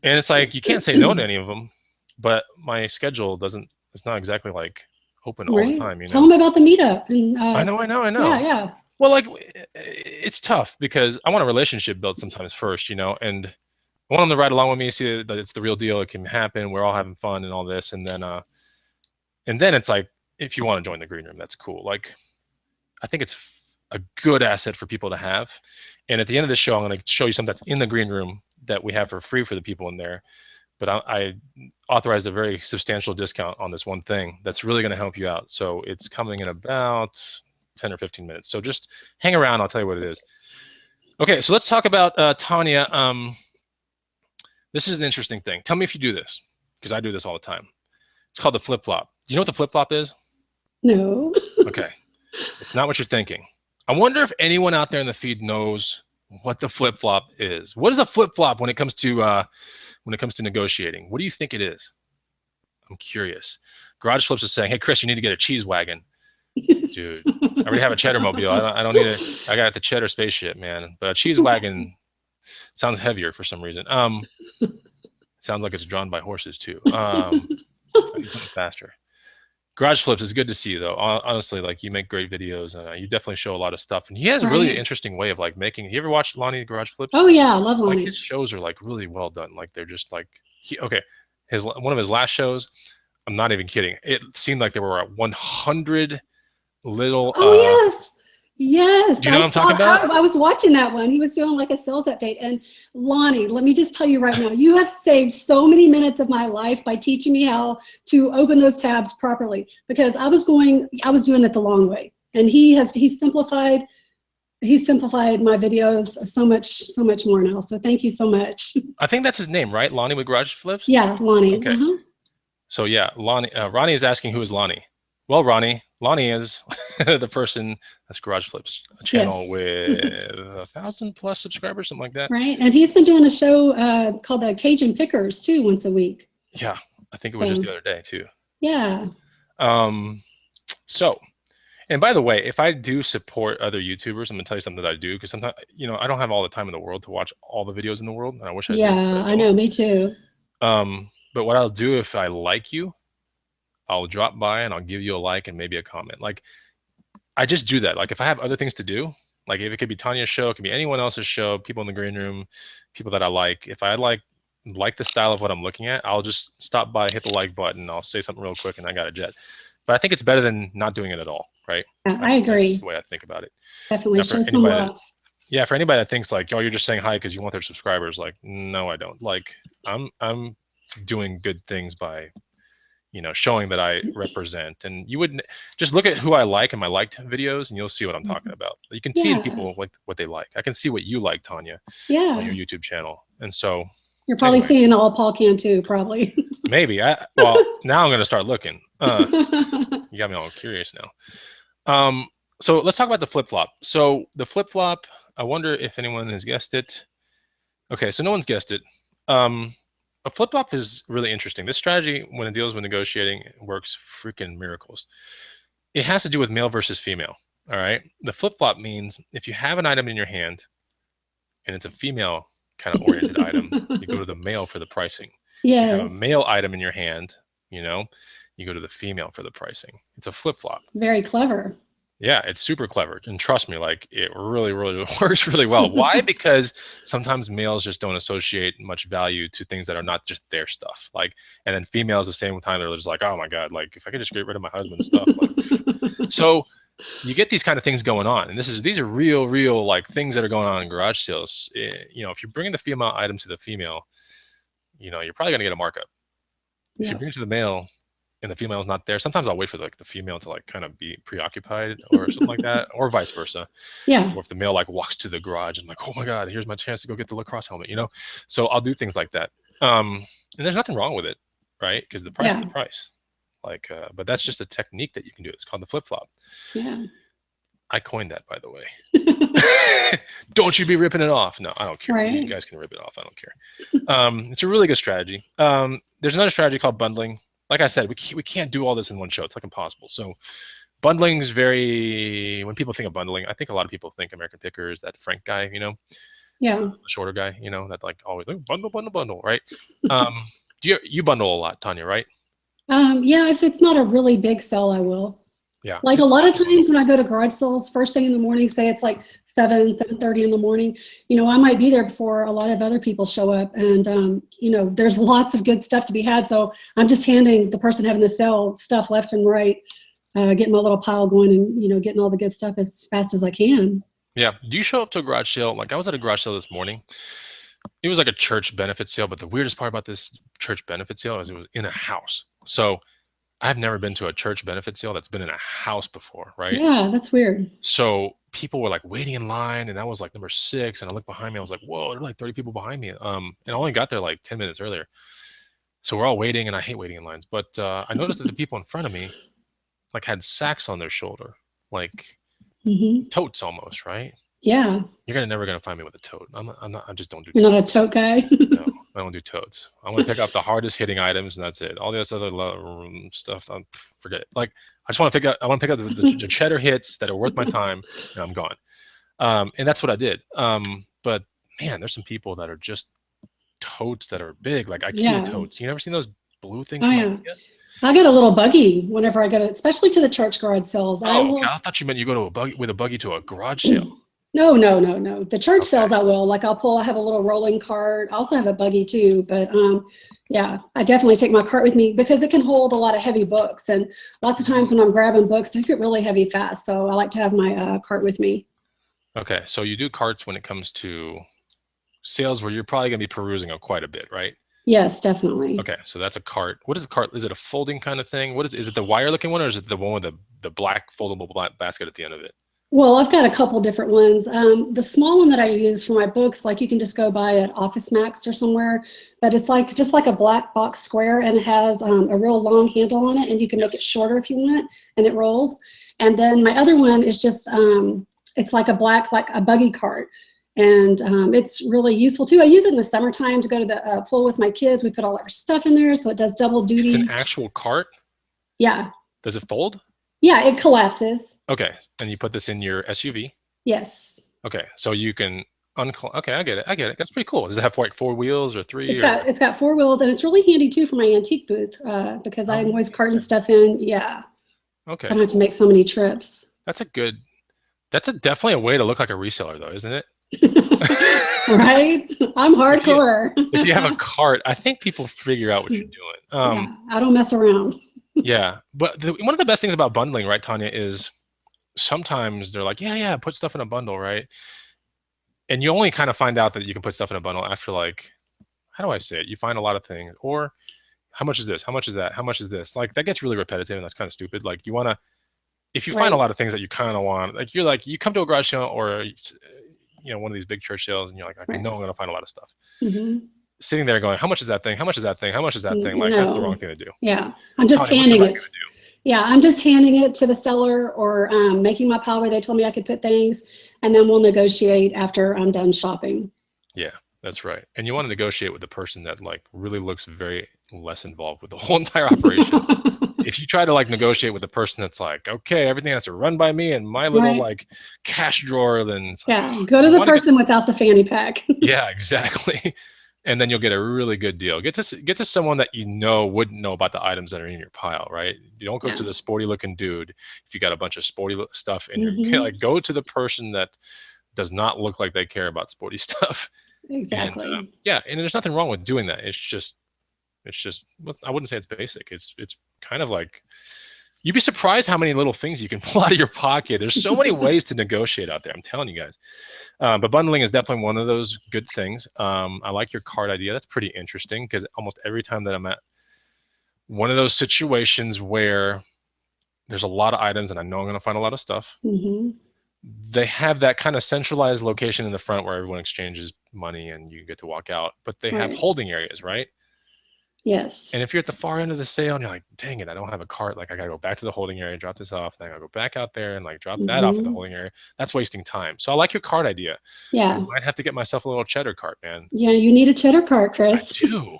And it's like you can't say no to any of them, but my schedule it's not exactly like open all the time. Tell them about the meetup. And, I know. Yeah. Well, like it's tough because I want a relationship built sometimes first, and I want them to ride along with me, see that it's the real deal. It can happen. We're all having fun and all this. And then it's like, if you want to join the green room, that's cool. Like, I think it's a good asset for people to have. And at the end of the show, I'm going to show you something that's in the green room that we have for free for the people in there. But I authorized a very substantial discount on this one thing that's really going to help you out. So it's coming in about 10 or 15 minutes. So just hang around. I'll tell you what it is. Okay, so let's talk about Tanya. This is an interesting thing. Tell me if you do this, because I do this all the time. It's called the flip-flop. Do you know what the flip-flop is? No. Okay. It's not what you're thinking. I wonder if anyone out there in the feed knows what the flip-flop is. What is a flip-flop when it comes to negotiating? What do you think it is? I'm curious. Garage Flips is saying, hey, Chris, you need to get a cheese wagon. Dude, I already have a cheddar mobile. I don't need it. I got the cheddar spaceship, man. But a cheese wagon sounds heavier for some reason. Sounds like it's drawn by horses too. Faster. Garage Flips is good to see you though. Honestly, like you make great videos and you definitely show a lot of stuff. And he has a really interesting way of like making. You ever watched Lonnie Garage Flips? Oh yeah, I love Lonnie. Like his shows are like really well done. Like they're just like one of his last shows. I'm not even kidding. It seemed like there were 100 little. Oh yes. Do you know what I'm talking about? I was watching that one. He was doing like a sales update. And Lonnie, let me just tell you right now, you have saved so many minutes of my life by teaching me how to open those tabs properly, because I was doing it the long way. And he simplified he's simplified my videos so much more now. So thank you so much. I think that's his name, right? Lonnie with Garage Flips? Yeah, Lonnie. Okay. So yeah, Ronnie is asking who is Lonnie. Well, Lonnie is the person that's Garage Flips, a channel with 1,000+ subscribers, something like that. Right, and he's been doing a show called the Cajun Pickers too, once a week. Yeah, I think it was just the other day too. Yeah. So, and by the way, if I do support other YouTubers, I'm gonna tell you something that I do, because sometimes, you know, I don't have all the time in the world to watch all the videos in the world, and I wish I did. Yeah, I know, me too. But what I'll do, if I like you, I'll drop by and I'll give you a like and maybe a comment. Like, I just do that. Like, if I have other things to do, like if it could be Tanya's show, it could be anyone else's show, people in the green room, people that I like. If I like the style of what I'm looking at, I'll just stop by, hit the like button, I'll say something real quick, and I got a jet. But I think it's better than not doing it at all, right? Yeah, I agree. That's the way I think about it. Definitely show some love. Yeah, for anybody that thinks like, oh, you're just saying hi because you want their subscribers, like, no, I don't. Like, I'm doing good things by, you know, showing that I represent. And you wouldn't just look at who I like in my liked videos, and you'll see what I'm talking about. You can see people what they like. I can see what you like, Tanya, on your YouTube channel. And so you're probably seeing all Paul can too, probably. Maybe. Well, now I'm going to start looking. You got me all curious now. So let's talk about the flip-flop. So the flip-flop, I wonder if anyone has guessed it. Okay, so no one's guessed it. A flip-flop is really interesting. This strategy, when it deals with negotiating, works freaking miracles. It has to do with male versus female, all right? The flip-flop means if you have an item in your hand and it's a female kind of oriented item, you go to the male for the pricing. Yes. If you have a male item in your hand, you know, you go to the female for the pricing. It's a flip-flop. Very clever. Yeah, it's super clever. And trust me, like, it really, really works really well. Why? Because sometimes males just don't associate much value to things that are not just their stuff. Like, and then females the same time, they're just like, oh my God, like if I could just get rid of my husband's stuff. Like, so you get these kind of things going on. And these are real like things that are going on in garage sales. You know, if you're bringing the female item to the female, you know, you're probably going to get a markup. If you bring it to the male and the female is not there, sometimes I'll wait for like the female to like kind of be preoccupied or something like that, or vice versa. Yeah. Or if the male like walks to the garage and like, oh my God, here's my chance to go get the lacrosse helmet, you know? So I'll do things like that. And there's nothing wrong with it, right? Because the price is the price. Like, but that's just a technique that you can do. It's called the flip-flop. Yeah. I coined that, by the way. Don't you be ripping it off. No, I don't care. Right. You guys can rip it off. I don't care. It's a really good strategy. There's another strategy called bundling. Like I said, we can't do all this in one show. It's like impossible. So bundling is when people think of bundling, I think a lot of people think American Pickers, that Frank guy, you know? Yeah. The shorter guy, you know, that like always like, bundle, right? You bundle a lot, Tanya, right? Yeah, if it's not a really big sale, I will. Yeah. Like a lot of times when I go to garage sales, first thing in the morning, say it's like 7:30 in the morning, you know, I might be there before a lot of other people show up, and you know, there's lots of good stuff to be had. So I'm just handing the person having the sale stuff left and right, getting my little pile going, and you know, getting all the good stuff as fast as I can. Yeah. Do you show up to a garage sale? Like I was at a garage sale this morning. It was like a church benefit sale, but the weirdest part about this church benefit sale is it was in a house. So I've never been to a church benefit sale that's been in a house before, right? Yeah, that's weird. So people were like waiting in line, and I was like number 6, and I looked behind me, I was like, whoa, there are like 30 people behind me. And I only got there like 10 minutes earlier. So we're all waiting, and I hate waiting in lines. But I noticed that the people in front of me like had sacks on their shoulder, like totes almost, right? Yeah. You're never gonna find me with a tote. I just don't do You're totes. not a tote guy? No, I don't do totes. I want to pick up the hardest hitting items, and that's it. All this other stuff, forget it. Like I just want to pick up. I want to pick up the cheddar hits that are worth my time, and I'm gone. And that's what I did. But man, there's some people that are just totes that are big, like IKEA totes. You never seen those blue things? Oh, yeah. I got a little buggy whenever I go to, especially to the church garage sales. Oh, okay. I thought you meant you go to a buggy to a garage sale. No. The church sales I will. Like I have a little rolling cart. I also have a buggy too, but yeah, I definitely take my cart with me because it can hold a lot of heavy books. And lots of times when I'm grabbing books, they get really heavy fast. So I like to have my cart with me. Okay, so you do carts when it comes to sales where you're probably going to be perusing quite a bit, right? Yes, definitely. Okay, so that's a cart. What is a cart? Is it a folding kind of thing? Is it the wire looking one, or is it the one with the black foldable black basket at the end of it? Well, I've got a couple different ones. The small one that I use for my books, like you can just go buy at Office Max or somewhere, but it's like just like a black box square, and it has a real long handle on it, and you can make it shorter if you want, and it rolls. And then my other one is just it's like a black, like a buggy cart, and it's really useful too. I use it in the summertime to go to the pool with my kids. We put all our stuff in there, so it does double duty. It's an actual cart? Yeah. Does it fold? Yeah, it collapses. Okay, and you put this in your SUV? Yes. Okay, so you can okay, I get it. I get it. That's pretty cool. Does it have like 4 wheels or 3? It's got 4 wheels, and it's really handy too for my antique booth because I'm always carting stuff in. Yeah. Okay. So I don't have to make so many trips. That's definitely a way to look like a reseller, though, isn't it? Right? I'm hardcore. If you have a cart, I think people figure out what you're doing. Yeah, I don't mess around. Yeah, but one of the best things about bundling, right, Tanya, is sometimes they're like, yeah, put stuff in a bundle, right? And you only kind of find out that you can put stuff in a bundle after, like, how do I say it? You find a lot of things, or how much is this? How much is that? How much is this? Like, that gets really repetitive, and that's kind of stupid. Like, you want to, if you find a lot of things that you kind of want, like, you come to a garage sale or, one of these big church sales, and you're like, I know I'm going to find a lot of stuff. Mm-hmm. Sitting there going, how much is that thing? How much is that thing? How much is that thing? Like, that's the wrong thing to do. Yeah. I'm just handing it. Yeah, I'm just handing it to the seller or making my pile where they told me I could put things, and then we'll negotiate after I'm done shopping. Yeah, that's right. And you want to negotiate with the person that like really looks very less involved with the whole entire operation. If you try to like negotiate with the person that's like, okay, everything has to run by me and my little like cash drawer, then it's like, go to the person without the fanny pack. Yeah, exactly. And then you'll get a really good deal. Get to someone that wouldn't know about the items that are in your pile, right? You don't go to the sporty looking dude if you got a bunch of sporty stuff in your like. Go to the person that does not look like they care about sporty stuff. Exactly. And, and there's nothing wrong with doing that. It's just I wouldn't say it's basic. It's kind of like, you'd be surprised how many little things you can pull out of your pocket. There's so many ways to negotiate out there. I'm telling you guys. But bundling is definitely one of those good things. I like your card idea. That's pretty interesting because almost every time that I'm at one of those situations where there's a lot of items and I know I'm going to find a lot of stuff, they have that kind of centralized location in the front where everyone exchanges money and you get to walk out. But they have holding areas, right? Yes. And if you're at the far end of the sale and you're like, dang it, I don't have a cart, like I gotta go back to the holding area, drop this off, then I gotta go back out there and like drop that off at the holding area. That's wasting time. So I like your cart idea. Yeah. I might have to get myself a little cheddar cart, man. Yeah, you need a cheddar cart, Chris. I do.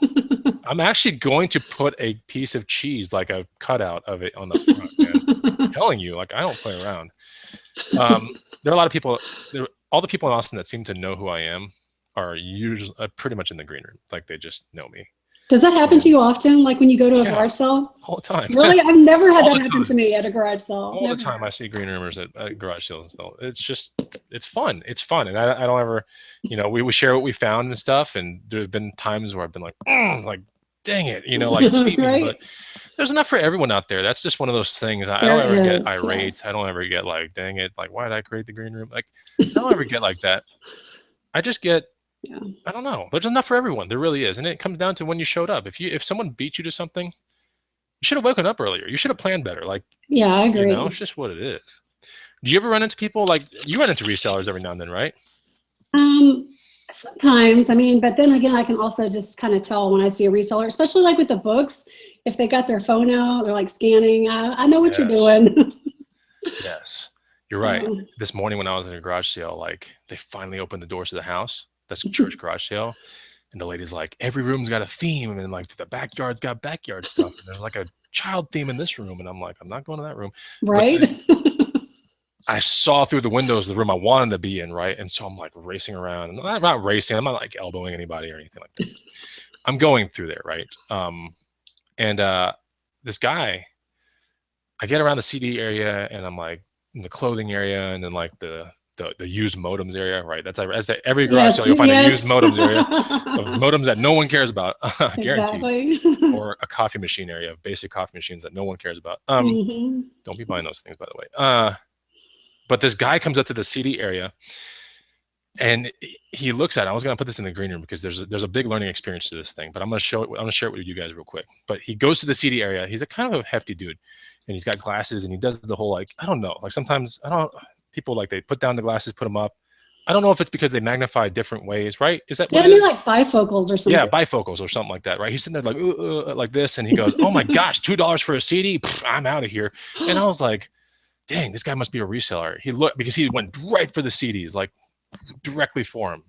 I'm actually going to put a piece of cheese, like a cutout of it on the front, man. I'm telling you, like I don't play around. There are a lot of people, all the people in Austin that seem to know who I am are usually pretty much in the green room. Like they just know me. Does that happen to you often? Like when you go to a garage sale? All the time. Really? I've never had that happen to me at a garage sale. All the time I see green roomers at garage sales. It's fun. It's fun. And I don't ever, we share what we found and stuff. And there have been times where I've been like, dang it, like beat me. But there's enough for everyone out there. That's just one of those things. I don't ever get irate. Yes. I don't ever get like, dang it, like why did I create the green room? Like I don't ever get like that. I just get, I don't know. There's enough for everyone. There really is. And it comes down to when you showed up. If someone beat you to something, you should have woken up earlier. You should have planned better. Like, yeah, I agree. It's just what it is. Do you ever run into people like you run into resellers every now and then, right? Sometimes, but then again, I can also just kind of tell when I see a reseller, especially like with the books, if they got their phone out, they're like scanning. I know what you're doing. Yes, you're right. This morning when I was in a garage sale, like they finally opened the doors to the house. That's a church garage sale. And the lady's like, every room's got a theme. And like the backyard's got backyard stuff. And there's like a child theme in this room. And I'm like, I'm not going to that room. Right. I saw through the windows the room I wanted to be in. Right. And so I'm like racing around. And I'm not racing. I'm not like elbowing anybody or anything like that. I'm going through there. Right. This guy, I get around the CD area and I'm like in the clothing area and then like the used modems area, right? That's every garage sale you'll find a used modems area of modems that no one cares about, guaranteed. Or a coffee machine area of basic coffee machines that no one cares about. Don't be buying those things, by the way. But this guy comes up to the CD area and he looks at it. I was going to put this in the green room because there's a big learning experience to this thing, but I'm going to share it with you guys real quick. But he goes to the CD area. He's a kind of a hefty dude and he's got glasses and he does the whole, like, I don't know, like sometimes people like they put down the glasses, put them up. I don't know if it's because they magnify different ways, right? Is that what Yeah, it maybe is? like bifocals or Yeah, something. bifocals or something like that, right? He's sitting there like this, and he goes, "Oh my gosh, $2 for a CD? Pfft, I'm out of here." And I was like, "Dang, this guy must be a reseller." He looked because he went right for the CDs, like directly for him.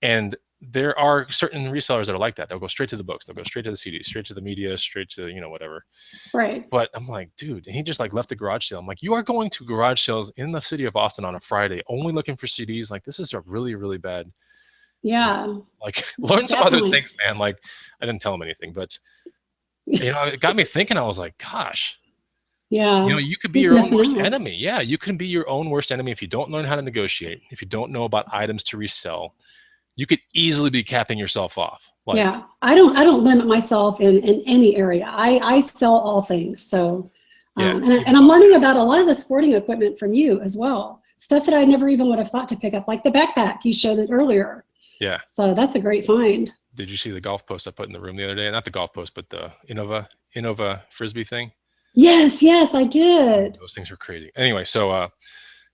And there are certain resellers that are like that. They'll go straight to the books, they'll go straight to the CDs, straight to the media, straight to whatever. Right. But I'm like, dude, and he just like left the garage sale. I'm like, you are going to garage sales in the city of Austin on a Friday, only looking for CDs. Like, this is a really, really bad. Yeah, Like, learn some other definitely. things, man. Like, I didn't tell him anything, but it got me thinking. I was like, gosh, Yeah, you could be he's your own missing worst out. enemy. Yeah, you can be your own worst enemy if you don't learn how to negotiate, if you don't know about items to resell. You could easily be capping yourself off. Like, Yeah, I don't limit myself in any area. I sell all things. So, yeah, and I'm learning about a lot of the sporting equipment from you as well. Stuff that I never even would have thought to pick up, like the backpack you showed it earlier. yeah. So that's a great find. Did you see the golf post I put in the room the other day? Not the golf post, but the Innova frisbee thing. Yes, yes, I did. Those things were crazy. Anyway, so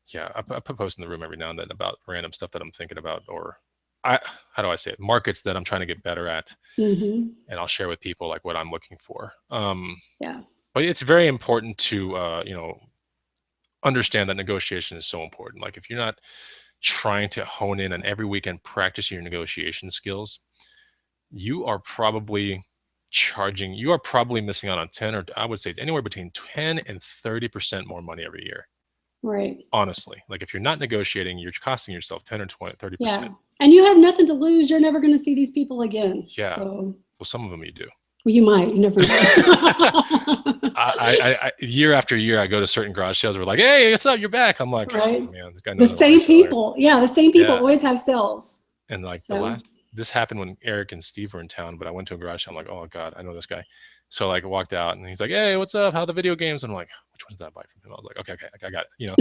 yeah, I put posts in the room every now and then about random stuff that I'm thinking about, or how do I say it? Markets that I'm trying to get better at, Mm-hmm. and I'll share with people like what I'm looking for. Yeah, But it's very important to understand that negotiation is so important. Like, if you're not trying to hone in on every weekend practicing your negotiation skills, you are probably missing out on 10, or I would say anywhere between 10 and 30% more money every year. right. Honestly, like, if you're not negotiating, you're costing yourself 10 or 20, Yeah, 30%. and you have nothing to lose. You're never going to see these people again. Yeah. So, Well, some of them you do. well, you might. You never know. I year after year, I go to certain garage sales. We're like, "Hey, what's up? You're back." I'm like, Right. "Oh man, this guy The knows I'm a same reseller." people. Yeah, the same people Yeah. always have sales. And like So, this happened when Eric and Steve were in town, but I went to a garage sale. I'm like, "Oh God, I know this guy." So like I walked out and he's like, "Hey, what's up? How are the video games?" And I'm like, "Which ones did I buy from him?" I was like, okay, I got it.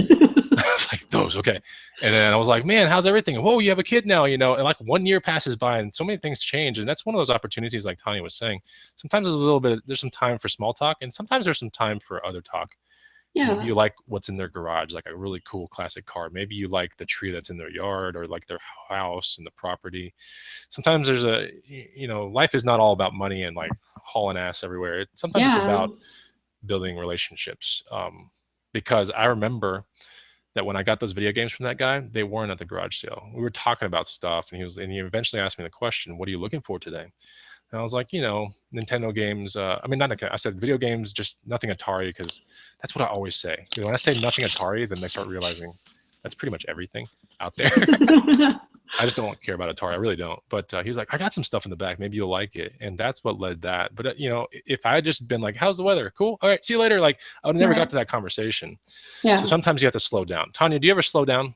I was like, those, okay. And then I was like, "Man, how's everything?" Whoa, you have a kid now, and like 1 year passes by and so many things change. And that's one of those opportunities, like Tanya was saying. Sometimes there's some time for small talk, and sometimes there's some time for other talk. Maybe yeah, you like what's in their garage, like a really cool classic car. Maybe you like the tree that's in their yard, or like their house and the property. Sometimes there's life is not all about money and like hauling ass everywhere. Sometimes it's yeah. about building relationships. Because I remember that when I got those video games from that guy, they weren't at the garage sale. We were talking about stuff, and he eventually asked me the question, "What are you looking for today?" And I was like, Nintendo games. I mean, not. I said video games, just nothing Atari, because that's what I always say. When I say nothing Atari, then they start realizing that's pretty much everything out there. I just don't care about Atari. I really don't. But he was like, "I got some stuff in the back. Maybe you'll like it." And that's what led that. But if I had just been like, "How's the weather? Cool. All right, see you later." Like, I would have never got Right. to that conversation. So Yeah, sometimes you have to slow down. Tanya, do you ever slow down?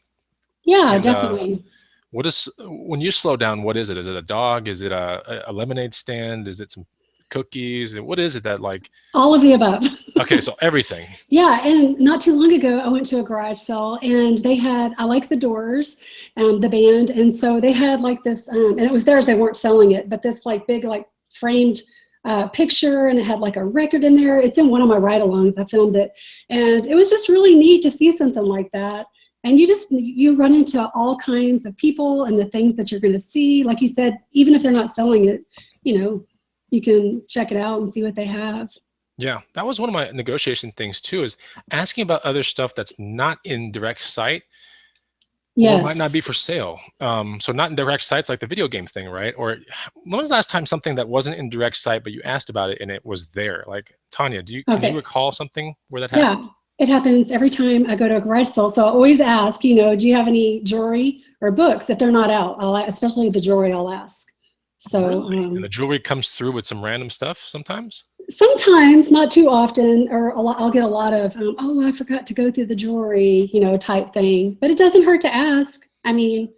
yeah, And definitely. when you slow down, what is it? Is it a dog? Is it a lemonade stand? Is it some cookies? And what is it that like? All of the above. Okay, so everything. Yeah, and not too long ago, I went to a garage sale and they had, I like the Doors, the band. And so they had like this, and it was theirs, they weren't selling it, but this like big, like framed picture, and it had like a record in there. It's in one of my ride-alongs. I filmed it. And it was just really neat to see something like that. And you run into all kinds of people and the things that you're going to see. Like you said, even if they're not selling it, you can check it out and see what they have. Yeah, that was one of my negotiation things too, is asking about other stuff that's not in direct sight, or might not be Yes. for sale. So not in direct sites, like the video game thing, right? Or when was the last time something that wasn't in direct sight, but you asked about it and it was there? Like, Tanya, can you Okay. recall something where that Yeah. happened? It happens every time I go to a garage sale. So I always ask, do you have any jewelry or books? If they're not out, especially the jewelry, I'll ask. So Really? And the jewelry comes through with some random stuff sometimes? sometimes, not too often, or I'll get a lot of, oh, I forgot to go through the jewelry, type thing. But it doesn't hurt to ask. I mean,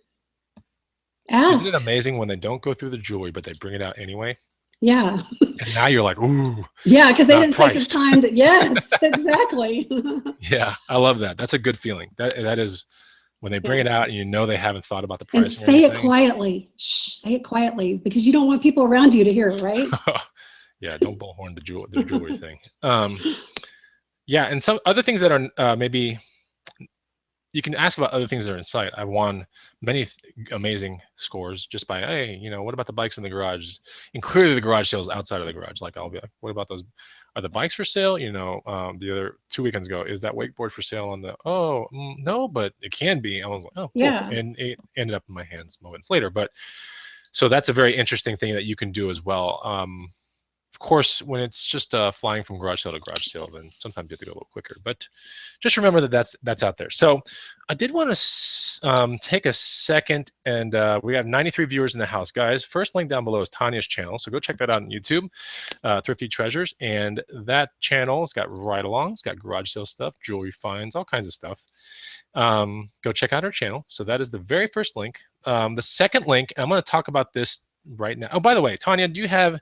Isn't it ask. amazing when they don't go through the jewelry, but they bring it out anyway? Yeah. And now you're like, ooh, Yeah, because they not didn't take the priced. time to, yes, exactly. Yeah, I love that. That's a good feeling. That is when they bring Yeah. it out and they haven't thought about the And pricing or say it anything. quietly. Shh, say it quietly because you don't want people around you to hear it, right? Yeah, don't bullhorn the jewelry thing. Yeah, and some other things that are maybe you can ask about other things that are in sight. I won many amazing scores just by, hey, what about the bikes in the garage? And clearly the garage sales outside of the garage. Like I'll be like, what about those? Are the bikes for sale? The other 2 weekends ago, is that wakeboard for sale on the? Oh, no, but it can be. I was like, oh, cool, Yeah. and it ended up in my hands moments later. But so that's a very interesting thing that you can do as well. Of course, when it's just flying from garage sale to garage sale, then sometimes you have to go a little quicker. But just remember that that's out there. So I did want to take a second, and we have 93 viewers in the house, guys. First link down below is Tanya's channel, so go check that out on YouTube, Thrifty Treasures, and that channel has got ride-alongs, got garage sale stuff, jewelry finds, all kinds of stuff. Go check out our channel. So that is the very first link. The second link, and I'm going to talk about this right now. Oh, by the way, Tanya, do you have?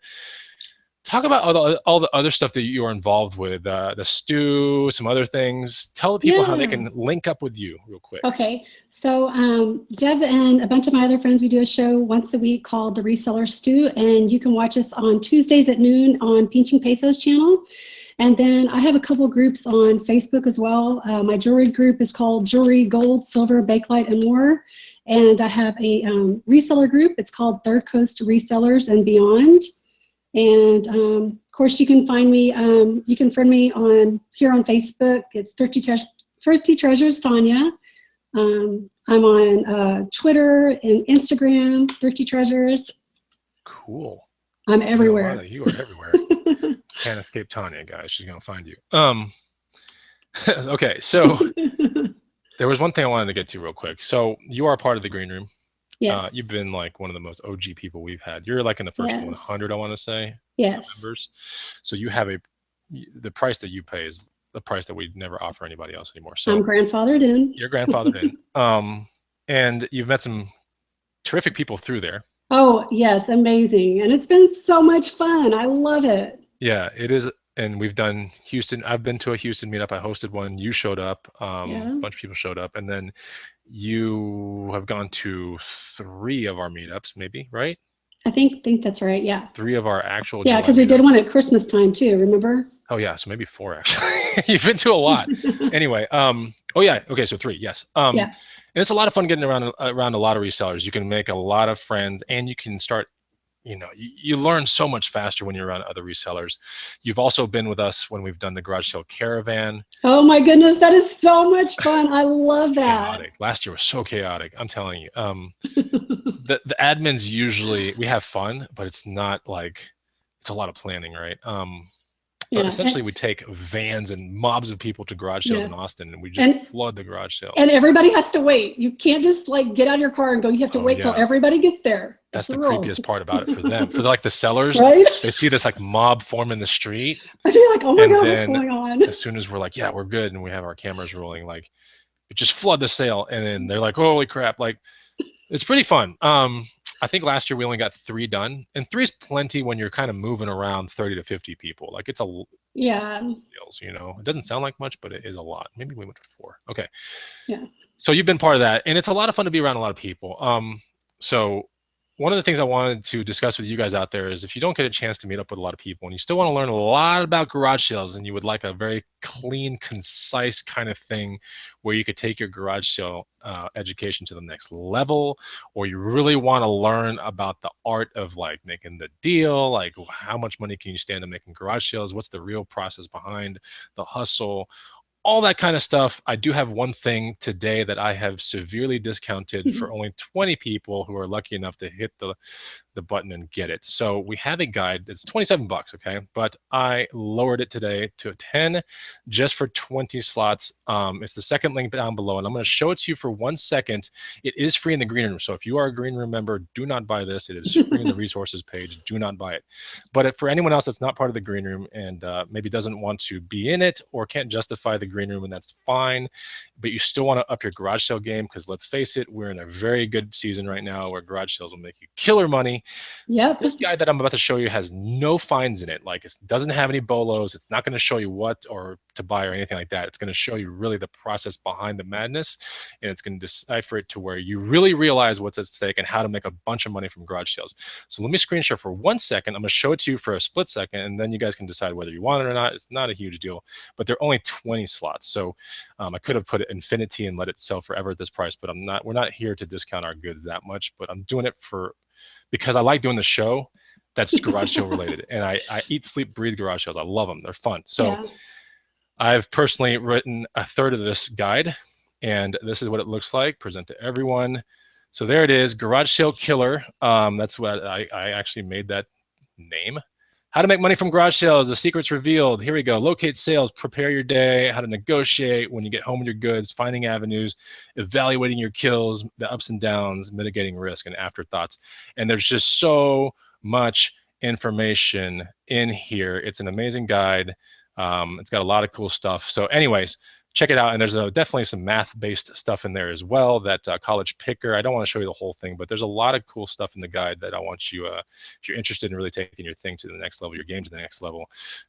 Talk about all the other stuff that you are involved with, the stew, some other things. Tell the people how they can link up with you real quick. Okay. So Deb and a bunch of my other friends, we do a show once a week called The Reseller Stew, and you can watch us on Tuesdays at noon on Pinching Pesos channel. And then I have a couple groups on Facebook as well. My jewelry group is called Jewelry, Gold, Silver, Bakelite, and More. And I have a reseller group. It's called Third Coast Resellers and Beyond. And of course, you can find me. You can friend me here on Facebook. It's Thrifty Treasures Tanya. I'm on Twitter and Instagram, Thrifty Treasures. Cool. I'm everywhere. You are everywhere. Can't escape Tanya, guys. She's gonna find you. Okay, so there was one thing I wanted to get to real quick. So you are part of the green room. Yes. You've been like one of the most OG people we've had. You're like in the first 100, I want to say. Yes. Members. So you have the price that you pay is the price that we never offer anybody else anymore. So I'm grandfathered in. You're grandfathered in. And you've met some terrific people through there. Oh, yes. Amazing. And it's been so much fun. I love it. Yeah, it is. And we've done Houston. I've been to a Houston meetup. I hosted one. You showed up. A bunch of people showed up. And then you have gone to 3 of our meetups, maybe, right? I think that's right. Yeah. 3 of our actual. Yeah, because we did one at Christmas time too. Remember? Oh yeah, so maybe 4 actually. You've been to a lot. Anyway, oh yeah, okay, so 3, yes. Yeah. And it's a lot of fun getting around a lot of resellers. You can make a lot of friends, and you can start. You learn so much faster when you're around other resellers. You've also been with us when we've done the garage sale caravan. Oh my goodness, that is so much fun. I love that. Chaotic. Last year was so chaotic. I'm telling you. The admins usually, we have fun, but it's not like, it's a lot of planning, right? But essentially we take vans and mobs of people to garage sales in Austin, and we just flood the garage sale. And everybody has to wait. You can't just like get out of your car and go. You have to wait till everybody gets there. That's the creepiest part about it for them. For like the sellers, right? They see this like mob form in the street. I feel like, oh my God, what's going on? As soon as we're like, yeah, we're good, and we have our cameras rolling, like we just flood the sale, and then they're like, holy crap, like it's pretty fun. I think last year we only got 3 done, and 3 is plenty when you're kind of moving around 30 to 50 people. Like it's a sales, it doesn't sound like much, but it is a lot. Maybe we went to 4. Okay. Yeah. So you've been part of that, and it's a lot of fun to be around a lot of people. So one of the things I wanted to discuss with you guys out there is if you don't get a chance to meet up with a lot of people and you still want to learn a lot about garage sales, and you would like a very clean, concise kind of thing where you could take your garage sale education to the next level, or you really want to learn about the art of like making the deal, like how much money can you stand to making garage sales, what's the real process behind the hustle, all that kind of stuff. I do have one thing today that I have severely discounted for only 20 people who are lucky enough to hit the button and get it. So we have a guide. It's $27, okay? But I lowered it today to 10 just for 20 slots. It's the second link down below, and I'm going to show it to you for 1 second. It is free in the green room. So if you are a green room member, do not buy this. It is free in the resources page. Do not buy it. But for anyone else that's not part of the green room and maybe doesn't want to be in it or can't justify the green room, and that's fine, but you still want to up your garage sale game, because let's face it, we're in a very good season right now where garage sales will make you killer money. Yep. This guide that I'm about to show you has no fines in it. Like, it doesn't have any bolos. It's not going to show you what or to buy or anything like that. It's going to show you really the process behind the madness, and it's going to decipher it to where you really realize what's at stake and how to make a bunch of money from garage sales. So let me screen share for 1 second. I'm going to show it to you for a split second, and then you guys can decide whether you want it or not. It's not a huge deal, but there are only 20 slots. So I could have put it infinity and let it sell forever at this price, but we're not here to discount our goods that much, but I'm doing it because I like doing the show that's garage sale related. And I eat, sleep, breathe garage sales. I love them. They're fun. So I've personally written a third of this guide, and this is what it looks like. Present to everyone. So there it is, Garage Sale Killer. That's what I actually made that name. How to make money from garage sales, the secrets revealed. Here we go. Locate sales, prepare your day, how to negotiate when you get home with your goods, finding avenues, evaluating your kills, the ups and downs, mitigating risk, and afterthoughts. And there's just so much information in here. It's an amazing guide. It's got a lot of cool stuff. So anyways, check it out. And there's definitely some math-based stuff in there as well. That college picker, I don't want to show you the whole thing, but there's a lot of cool stuff in the guide that I want you, if you're interested in really taking your thing to the next level, your game to the next level,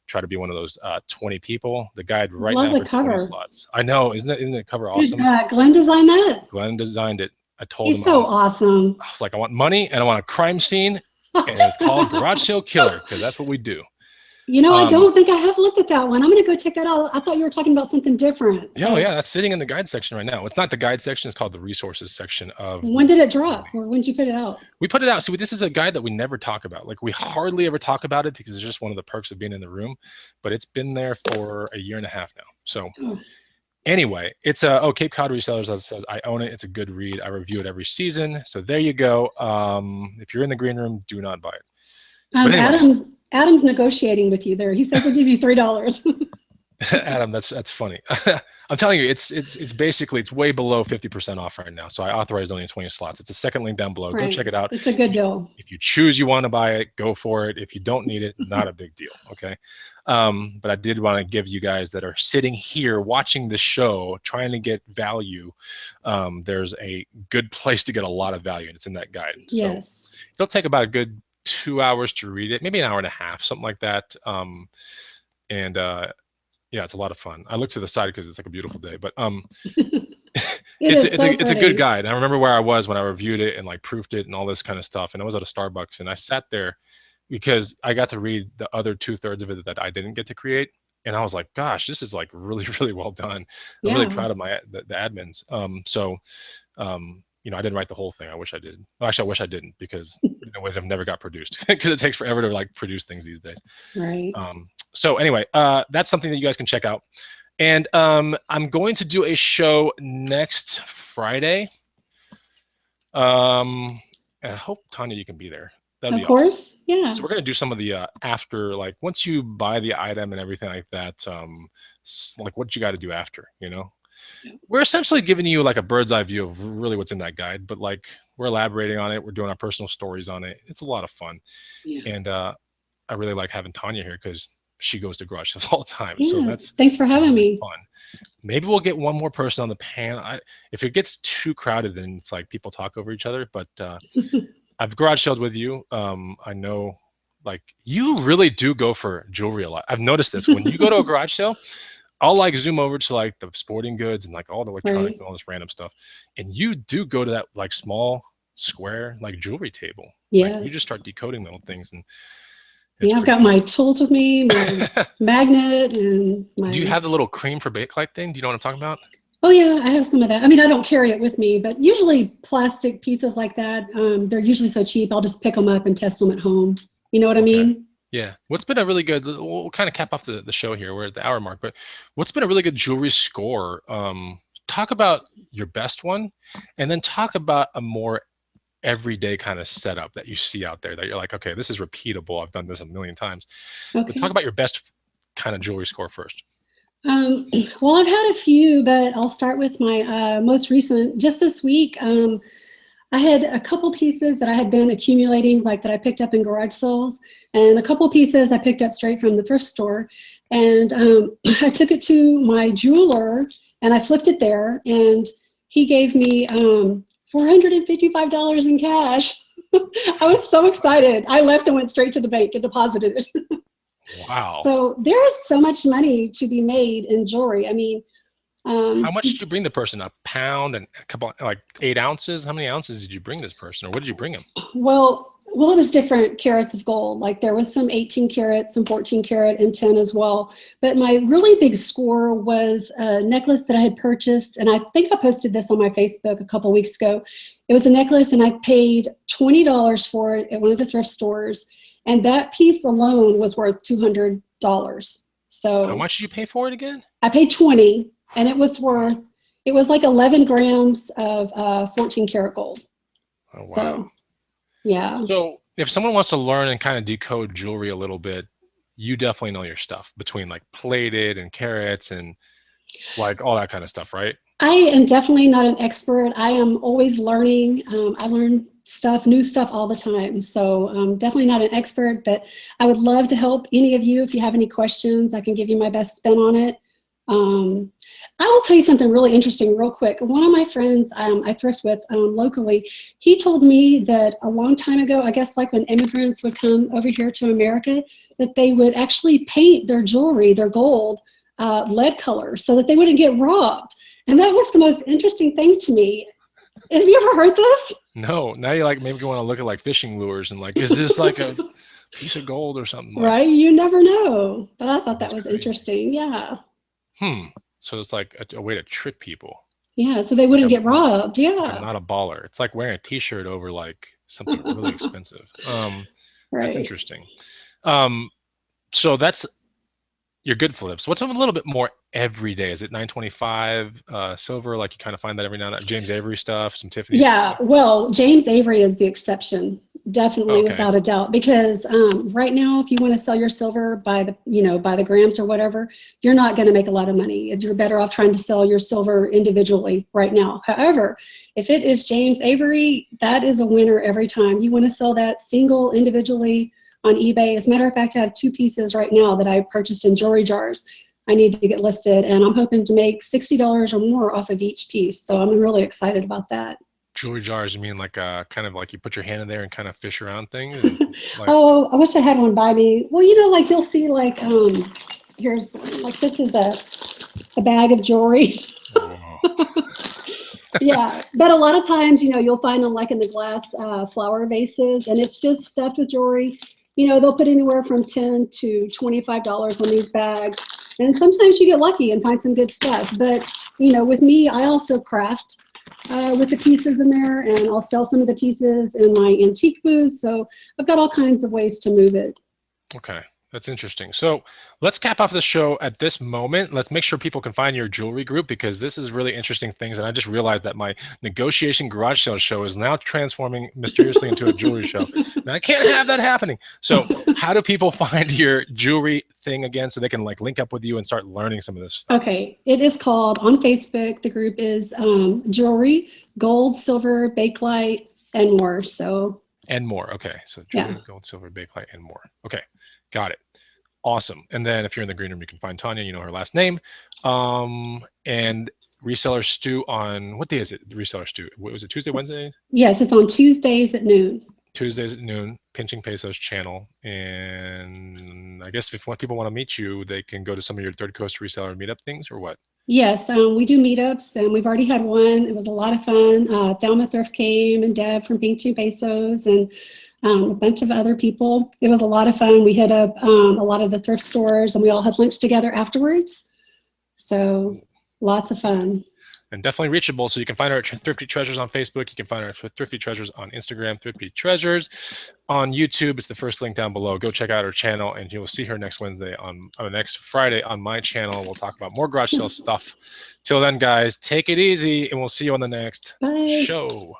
try to be one of those 20 people. The guide right now for 20 slots. I know, isn't the cover awesome? Dude, Glenn designed that? Glenn designed it. I told him. He's so awesome. I was like, I want money and I want a crime scene, and it's called Garage Sale Killer, because that's what we do. You know, I don't think I have looked at that one. I'm going to go check that out. I thought you were talking about something different. So. Yeah, that's sitting in the guide section right now. It's not the guide section. It's called the resources section of. When did it drop, or when did you put it out? We put it out. See, this is a guide that we never talk about. Like, we hardly ever talk about it because it's just one of the perks of being in the room. But it's been there for a year and a half now. So anyway, it's Cape Cod Resellers, as it says. I own it. It's a good read. I review it every season. So there you go. If you're in the green room, do not buy it. Adam's negotiating with you there. He says he'll give you $3. Adam, that's funny. I'm telling you, it's basically, it's way below 50% off right now. So I authorized only 20 slots. It's a second link down below. Go check it out. It's a good deal. If you choose you want to buy it, go for it. If you don't need it, not a big deal. Okay. But I did want to give you guys that are sitting here watching the show, trying to get value. There's a good place to get a lot of value, and it's in that guide. So yes. It'll take about a good 2 hours to read it, maybe an hour and a half, something like that. Yeah, it's a lot of fun. I look to the side because it's like a beautiful day, but it's a good guide. I remember where I was when I reviewed it and like proofed it and all this kind of stuff. And I was at a Starbucks and I sat there because I got to read the other 2/3 of it that I didn't get to create. And I was like, gosh, this is like really, really well done. I'm really proud of the admins. I didn't write the whole thing. I wish I did. Well, actually, I wish I didn't, because it would have never got produced, because it takes forever to like produce things these days. Right. So anyway, that's something that you guys can check out. And I'm going to do a show next Friday. And I hope, Tanya, you can be there. That'd be awesome. Of course, yeah. So we're going to do some of the after, like once you buy the item and everything like that, like what you got to do after, We're essentially giving you like a bird's eye view of really what's in that guide, but like we're elaborating on it. We're doing our personal stories on it. It's a lot of fun. Yeah. And I really like having Tanya here because she goes to garage sales all the time. Yeah. So thanks for having me. Fun. Maybe we'll get one more person on the panel. If it gets too crowded, then it's like people talk over each other, but I've garage sold with you. I know like you really do go for jewelry a lot. I've noticed this when you go to a garage sale. I'll like zoom over to like the sporting goods and like all the electronics and all this random stuff. And you do go to that like small square, like jewelry table. Yeah. Like, you just start decoding little things. And I've got my tools with me, my magnet, and my. Do you have the little cream for bakelite thing? Do you know what I'm talking about? Oh yeah, I have some of that. I mean, I don't carry it with me, but usually plastic pieces like that, they're usually so cheap. I'll just pick them up and test them at home. You know what I mean? Yeah. What's been a really good, we'll kind of cap off the show here. We're at the hour mark, but what's been a really good jewelry score? Talk about your best one, and then talk about a more everyday kind of setup that you see out there that you're like, okay, this is repeatable. I've done this a million times. Okay. But talk about your best kind of jewelry score first. Well, I've had a few, but I'll start with my most recent. Just this week, I had a couple pieces that I had been accumulating, like that I picked up in garage sales, and a couple pieces I picked up straight from the thrift store. And I took it to my jeweler and I flipped it there, and he gave me $455 in cash. I was so excited. I left and went straight to the bank and deposited it. Wow. So there is so much money to be made in jewelry. I mean, How much did you bring the person? A pound and a couple, like 8 ounces? How many ounces did you bring this person, or what did you bring him? Well, it was different carats of gold. Like there was some 18 karat, some 14 karat, and 10 as well. But my really big score was a necklace that I had purchased, and I think I posted this on my Facebook a couple weeks ago. It was a necklace, and I paid $20 for it at one of the thrift stores, and that piece alone was worth $200. How So much did you pay for it again? I paid 20, and it was like 11 grams of 14 karat gold. Oh, wow. So yeah. So if someone wants to learn and kind of decode jewelry a little bit, you definitely know your stuff between like plated and carats and like all that kind of stuff, right? I am definitely not an expert. I am always learning. I learn stuff, new stuff all the time. So definitely not an expert, but I would love to help any of you. If you have any questions, I can give you my best spin on it. Um, I will tell you something really interesting real quick. One of my friends I thrift with locally, he told me that a long time ago, I guess like when immigrants would come over here to America, that they would actually paint their jewelry, their gold, lead color so that they wouldn't get robbed. And that was the most interesting thing to me. Have you ever heard this? No, now you like maybe you want to look at like fishing lures and like, is this like a piece of gold or something like Right? You never know. But I thought that that's was crazy. interesting. Yeah. So it's like a way to trick people. Yeah. So they Like wouldn't get robbed. I'm Yeah. not a baller. It's like wearing a t-shirt over like something really expensive. That's Right. interesting. Um, so that's your good flips. What's a little bit more every day? Is it 925 silver? Like you kind of find that every now and then. James Avery stuff, some Tiffany Yeah, stuff. well, James Avery is the exception, definitely Okay. without a doubt. Because right now, if you want to sell your silver by the by the grams or whatever, you're not going to make a lot of money. You're better off trying to sell your silver individually right now. However, if it is James Avery, that is a winner every time. You want to sell that single individually on eBay. As a matter of fact, I have two pieces right now that I purchased in jewelry jars. I need to get listed, and I'm hoping to make $60 or more off of each piece. So I'm really excited about that. Jewelry jars, you mean like kind of like you put your hand in there and kind of fish around things and like Oh, I wish I had one by me. Well, like you'll see like here's like this is a bag of jewelry. oh, Yeah, but a lot of times, you'll find them like in the glass flower vases, and it's just stuffed with jewelry. They'll put anywhere from $10 to $25 on these bags, and sometimes you get lucky and find some good stuff. But with me, I also craft with the pieces in there, and I'll sell some of the pieces in my antique booth. So I've got all kinds of ways to move it. okay. That's interesting. So let's cap off the show at this moment. Let's make sure people can find your jewelry group because this is really interesting things. And I just realized that my negotiation garage sale show is now transforming mysteriously into a jewelry show. And I can't have that happening. So how do people find your jewelry thing again so they can like link up with you and start learning some of this stuff? Okay, it is called on Facebook. The group is jewelry, gold, silver, bakelite, and more. So And more. Okay. So yeah. jewelry, gold, silver, bakelite, and more. Okay. Got it. Awesome. And then if you're in the green room, you can find Tanya, you know her last name. And Reseller Stew on what day is it? Reseller Stew. What was it? Tuesday, Wednesday? Yes, it's on Tuesdays at noon. Tuesdays at noon, Pinching Pesos channel. And I guess if people want to meet you, they can go to some of your Third Coast reseller meetup things or what? Yes, we do meetups, and we've already had one. It was a lot of fun. Thelma Thrift came, and Deb from Pink Two Pesos, and a bunch of other people. It was a lot of fun. We hit up a lot of the thrift stores, and we all had lunch together afterwards. So lots of fun. And definitely reachable. So you can find her at Thrifty Treasures on Facebook. You can find her at Thrifty Treasures on Instagram, Thrifty Treasures on YouTube. It's the first link down below. Go check out her channel, and you'll see her next Wednesday next Friday on my channel. We'll talk about more garage sale stuff. Till then, guys, take it easy, and we'll see you on the next Bye. show.